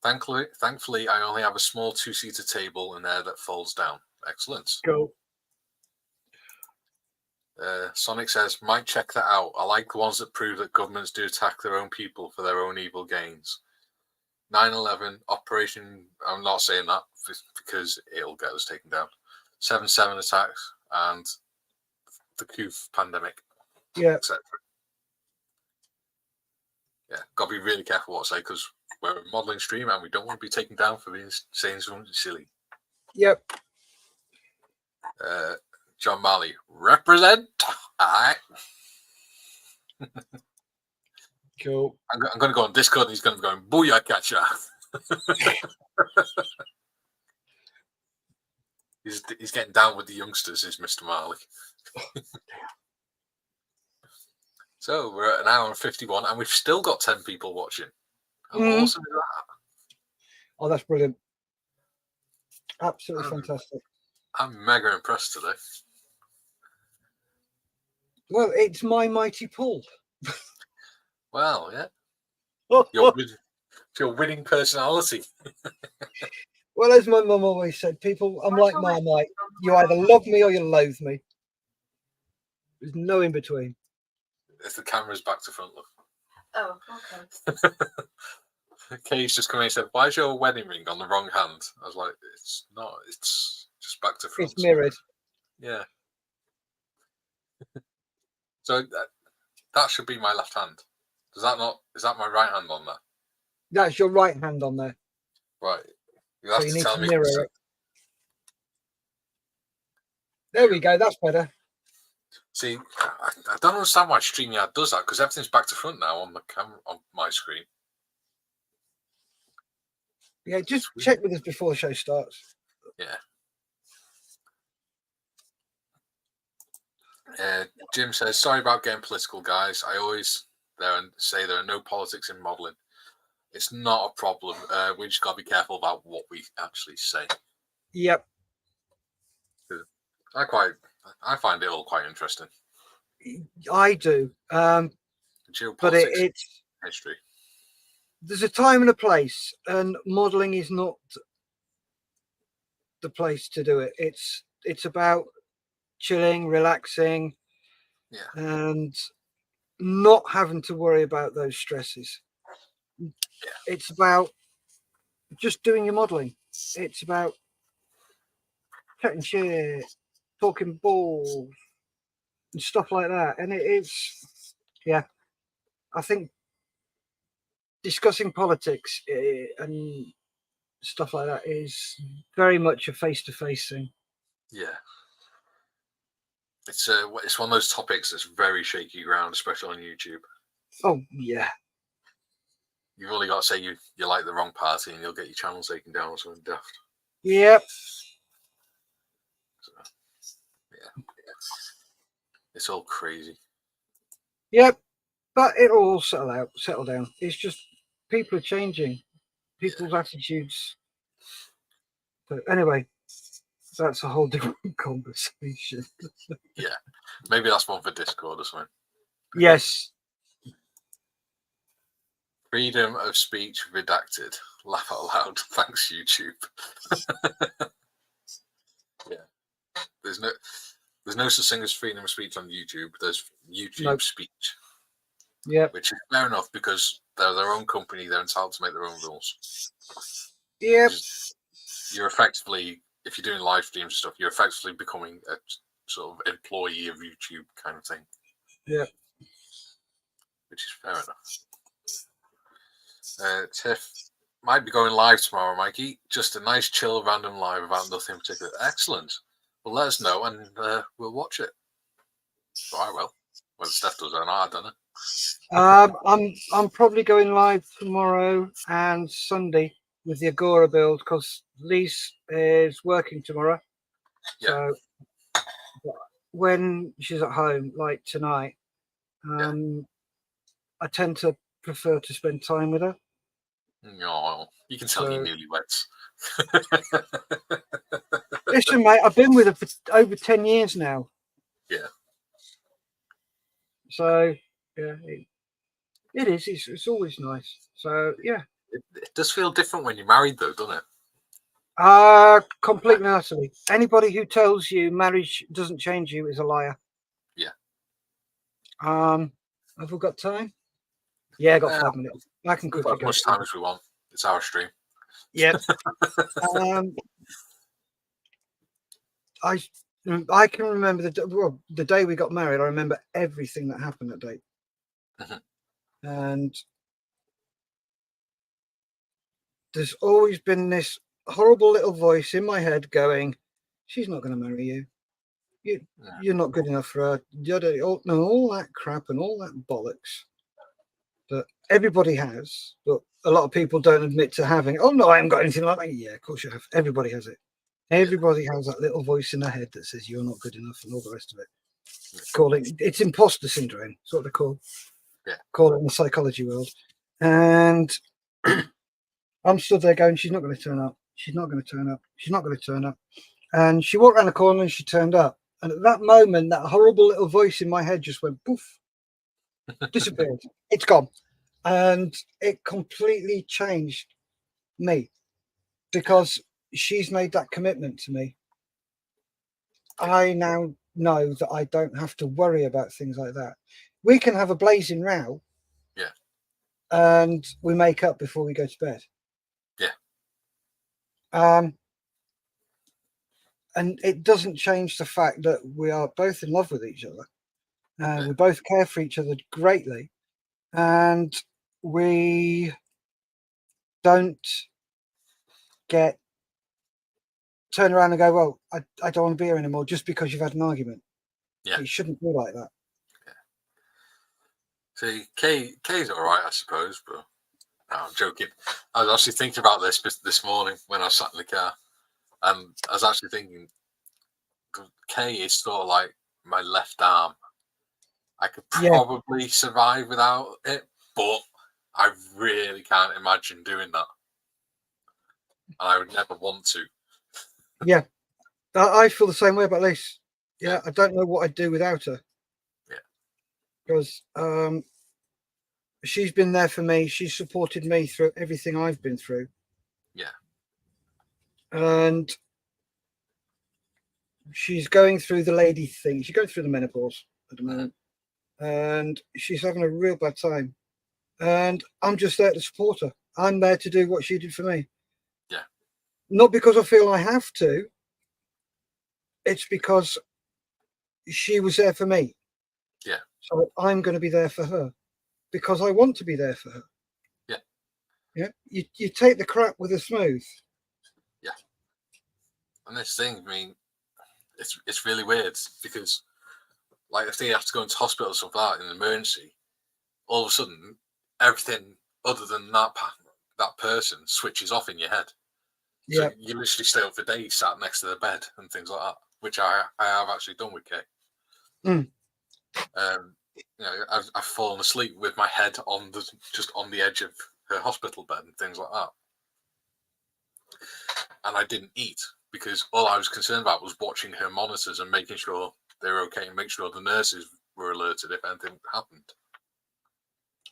Thankfully, I only have a small 2-seater table in there that folds down. Excellent. Cool. Sonic says, might check that out. I like the ones that prove that governments do attack their own people for their own evil gains. 9/11, Operation, I'm not saying that because it'll get us taken down. 7/7 attacks and the Koof pandemic, Yeah. etc. Yeah, got to be really careful what I say because we're a modelling stream and we don't want to be taken down for being saying something silly. Yep. John Marley, represent. All right. Cool. I'm going to go on Discord and he's going to be going, booyah, catcher. He's getting down with the youngsters, is Mr. Marley. So we're at an hour and 51 and we've still got 10 people watching. How awesome is that? Oh, that's brilliant. Absolutely fantastic. I'm mega impressed today. Well, it's my mighty pull. Well, yeah. Well, Your winning personality. as my mum always said, people, I'm like Marmite. You either love me or you loathe me. There's no in between. If the camera's back to front, look. Oh, okay. Kay's just come in and said, why is your wedding ring on the wrong hand? I was like, it's not. It's just back to front. It's mirrored. Yeah. So that should be my left hand. Does that not? Is that my right hand on there? That's your right hand on there. Right. You have So you to need tell to me. mirror it. There we go. That's better. See, I don't understand why StreamYard does that because everything's back to front now on the camera on my screen. Yeah, just check with us before the show starts. Yeah. Jim says, sorry about getting political, guys. I always say there are no politics in modelling. It's not a problem. We just got to be careful about what we actually say. Yep. I find it all quite interesting. I do. Geopolitics, but it's history. There's a time and a place, and modelling is not the place to do it. It's about chilling, relaxing, and not having to worry about those stresses. Yeah. It's about just doing your modelling. It's about chatting shit, talking balls, and stuff like that. And I think discussing politics and stuff like that is very much a face-to-face thing. Yeah. It's one of those topics that's very shaky ground, especially on YouTube. Oh, yeah. You've only got to say you like the wrong party and you'll get your channel taken down or something daft. Yep. So, yeah. It's all crazy. Yep. But it'll all settle down. It's just people are changing. People's attitudes. But anyway, that's a whole different conversation. Yeah. Maybe that's one for Discord or something. Yes. Freedom of speech redacted. Laugh out loud. Thanks, YouTube. Yeah. There's no such thing as freedom of speech on YouTube. There's YouTube speech. Yeah. Which is fair enough because they're their own company. They're entitled to make their own rules. Yep. You're effectively, if you're doing live streams and stuff, you're effectively becoming a sort of employee of YouTube kind of thing. Yeah. Which is fair enough. Tiff might be going live tomorrow, Mikey. Just a nice, chill, random live about nothing particular. Excellent. Well, let us know and we'll watch it. So I will. Whether Steph does or not, I don't know. I'm probably going live tomorrow and Sunday with the Agora build because Lise is working tomorrow. Yeah. So when she's at home, like tonight, I tend to prefer to spend time with her. No, you can tell your newlyweds. Listen, mate, I've been with her for over 10 years now. Yeah. So, yeah, it is. It's always nice. So, yeah. It does feel different when you're married, though, doesn't it? Completely and utterly. Anybody who tells you marriage doesn't change you is a liar. Yeah. Have we got time? Yeah, I got Yeah. 5 minutes. I can We've quickly got as go. much time as we want. It's our stream. Yep. I can remember the day we got married. I remember everything that happened that day. Mhm. And there's always been this horrible little voice in my head going, she's not going to marry you. You're not good enough for her. All that crap and all that bollocks that everybody has, but a lot of people don't admit to having. Oh, no, I haven't got anything like that. Yeah, of course you have. Everybody has it. Everybody has that little voice in their head that says you're not good enough and all the rest of it. It's imposter syndrome. It's what they call it in the psychology world. And I'm stood there going, she's not going to turn up. She's not going to turn up. She's not going to turn up. And she walked around the corner and she turned up. And at that moment, that horrible little voice in my head just went poof, disappeared. It's gone. And it completely changed me because she's made that commitment to me. I now know that I don't have to worry about things like that. We can have a blazing row. Yeah. And we make up before we go to bed. Yeah. And it doesn't change the fact that we are both in love with each other. We both care for each other greatly. And we don't turn around and go, well, I don't want to be here anymore just because you've had an argument. Yeah. It shouldn't be like that. See, Kay's all right, I suppose, but no, I'm joking. I was actually thinking about this morning when I sat in the car, and I was actually thinking, Kay is sort of like my left arm. I could probably survive without it, but I really can't imagine doing that, and I would never want to. Yeah, I feel the same way about Liz. Yeah, I don't know what I'd do without her. Yeah, because she's been there for me. She's supported me through everything I've been through. Yeah. And she's going through the lady thing. She's going through the menopause at the moment. And she's having a real bad time. And I'm just there to support her. I'm there to do what she did for me. Yeah. Not because I feel I have to. It's because she was there for me. Yeah. So I'm going to be there for her because I want to be there for her. Yeah. Yeah. You take the crap with a smooth. Yeah. And this thing, I mean, it's really weird because, like, if they have to go into hospital or something like that in an emergency, all of a sudden, everything other than that person switches off in your head. So you literally stay up for days sat next to the bed and things like that, which I have actually done with Kay. I've fallen asleep with my head just on the edge of her hospital bed and things like that. And I didn't eat because all I was concerned about was watching her monitors and making sure they were okay and make sure the nurses were alerted if anything happened.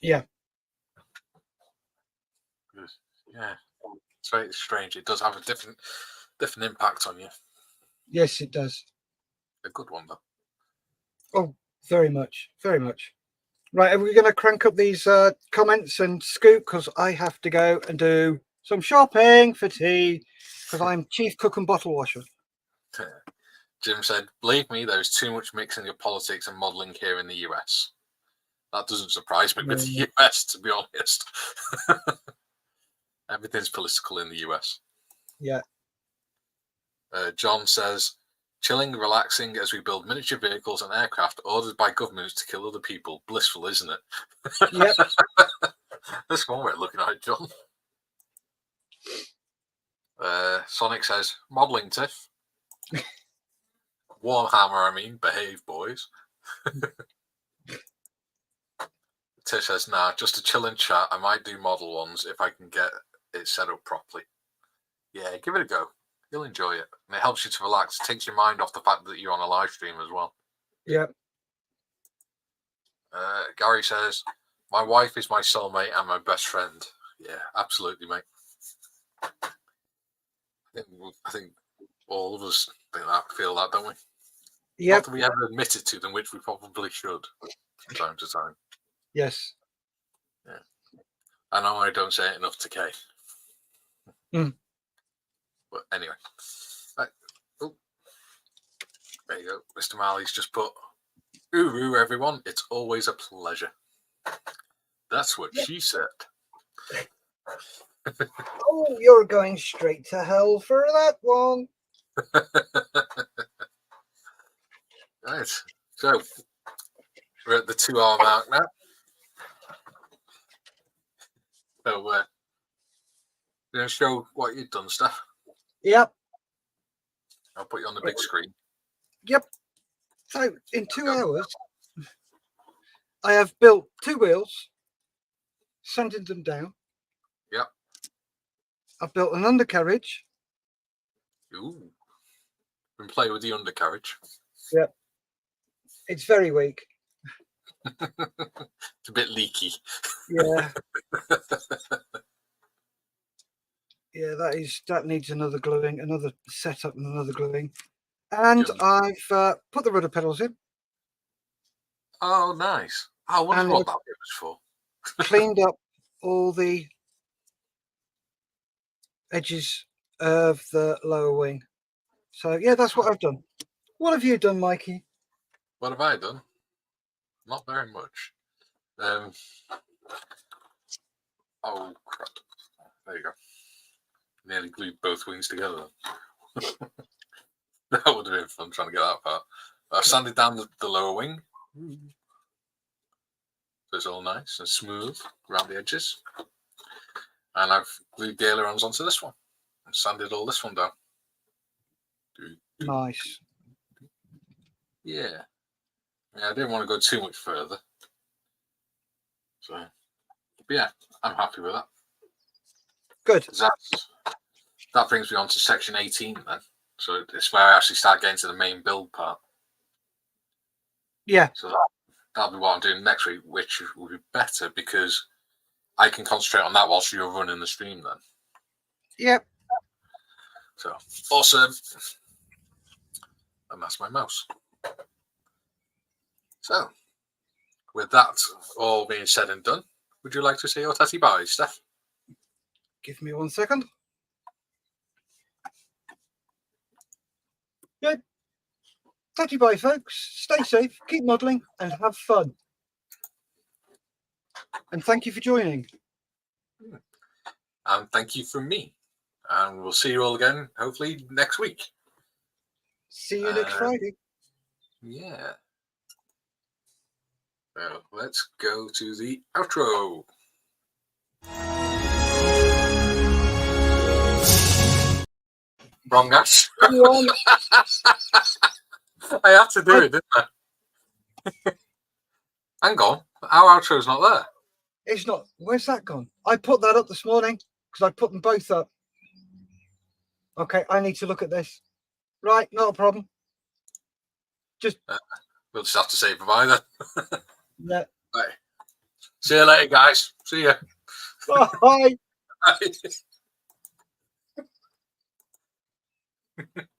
Yeah. Yeah. It's very strange. It does have a different impact on you. Yes, it does. A good one, though. Oh, very much. Very much. Right, are we going to crank up these comments and scoop? Because I have to go and do some shopping for tea because I'm chief cook and bottle washer. Jim said, believe me, there's too much mixing of politics and modelling here in the US. That doesn't surprise me with the US, to be honest. Everything's political in the US. Yeah. John says, chilling, relaxing as we build miniature vehicles and aircraft ordered by governments to kill other people. Blissful, isn't it? Yep. That's one way of looking at it, John. Sonic says, modelling, Tiff. Warhammer, I mean, behave, boys. Tiff says, nah, just a chill and chat. I might do model ones if I can get it set up properly. Yeah, give it a go. You'll enjoy it. And it helps you to relax. It takes your mind off the fact that you're on a live stream as well. Yeah. Gary says, my wife is my soulmate and my best friend. Yeah, absolutely, mate. I think all of us feel that, don't we? Yep. Not that we ever admit it to them, which we probably should from time to time. Yes. I know I don't say it enough to Kay. Mm. But anyway. Right. Oh. There you go. Mr. Marley's just put, "Uru, everyone. It's always a pleasure." That's what she said. Oh, you're going straight to hell for that one. Right. So we're at the 2-hour mark now. So you gonna show what you've done, Steph? Yep. I'll put you on the big screen. Yep. So in 2 hours, I have built 2 wheels, sanded them down. Yep. I've built an undercarriage. Ooh. And play with the undercarriage. Yep. It's very weak. It's a bit leaky. Yeah. Yeah, that needs another gluing, another setup and another gluing. And Jump. I've put the rudder pedals in, Oh, nice. I wonder And what it- that bit was for. cleaned up all the edges of the lower wing. So yeah, that's what I've done. What have you done, Mikey? What have I done? Not very much. Oh, crap. There you go. Nearly glued both wings together. That would have been fun trying to get that part. I've sanded down the lower wing. So it's all nice and smooth around the edges. And I've glued the ailerons onto this one and sanded all this one down. Nice. Yeah. I didn't want to go too much further. So, but yeah, I'm happy with that. Good. That brings me on to section 18 then. So it's where I actually start getting to the main build part. Yeah. So that'll be what I'm doing next week, which will be better because I can concentrate on that whilst you're running the stream then. Yep. So awesome. And that's my mouse. So with that all being said and done, would you like to say your tatty bye, Steph? Give me 1 second. Good. Tatty bye, folks. Stay safe, keep modelling, and have fun. And thank you for joining. And thank you from me. And we'll see you all again, hopefully next week. See you next Friday. Yeah. So let's go to the outro. Wrong ass. Everyone, I had to do it, didn't I? Hang on. Our outro's not there. it's not. Where's that gone? I put that up this morning because I put them both up. Okay, I need to look at this. Right, not a problem. We'll just have to say bye then. Yeah. Right. See you later, guys. See ya. Bye. Bye.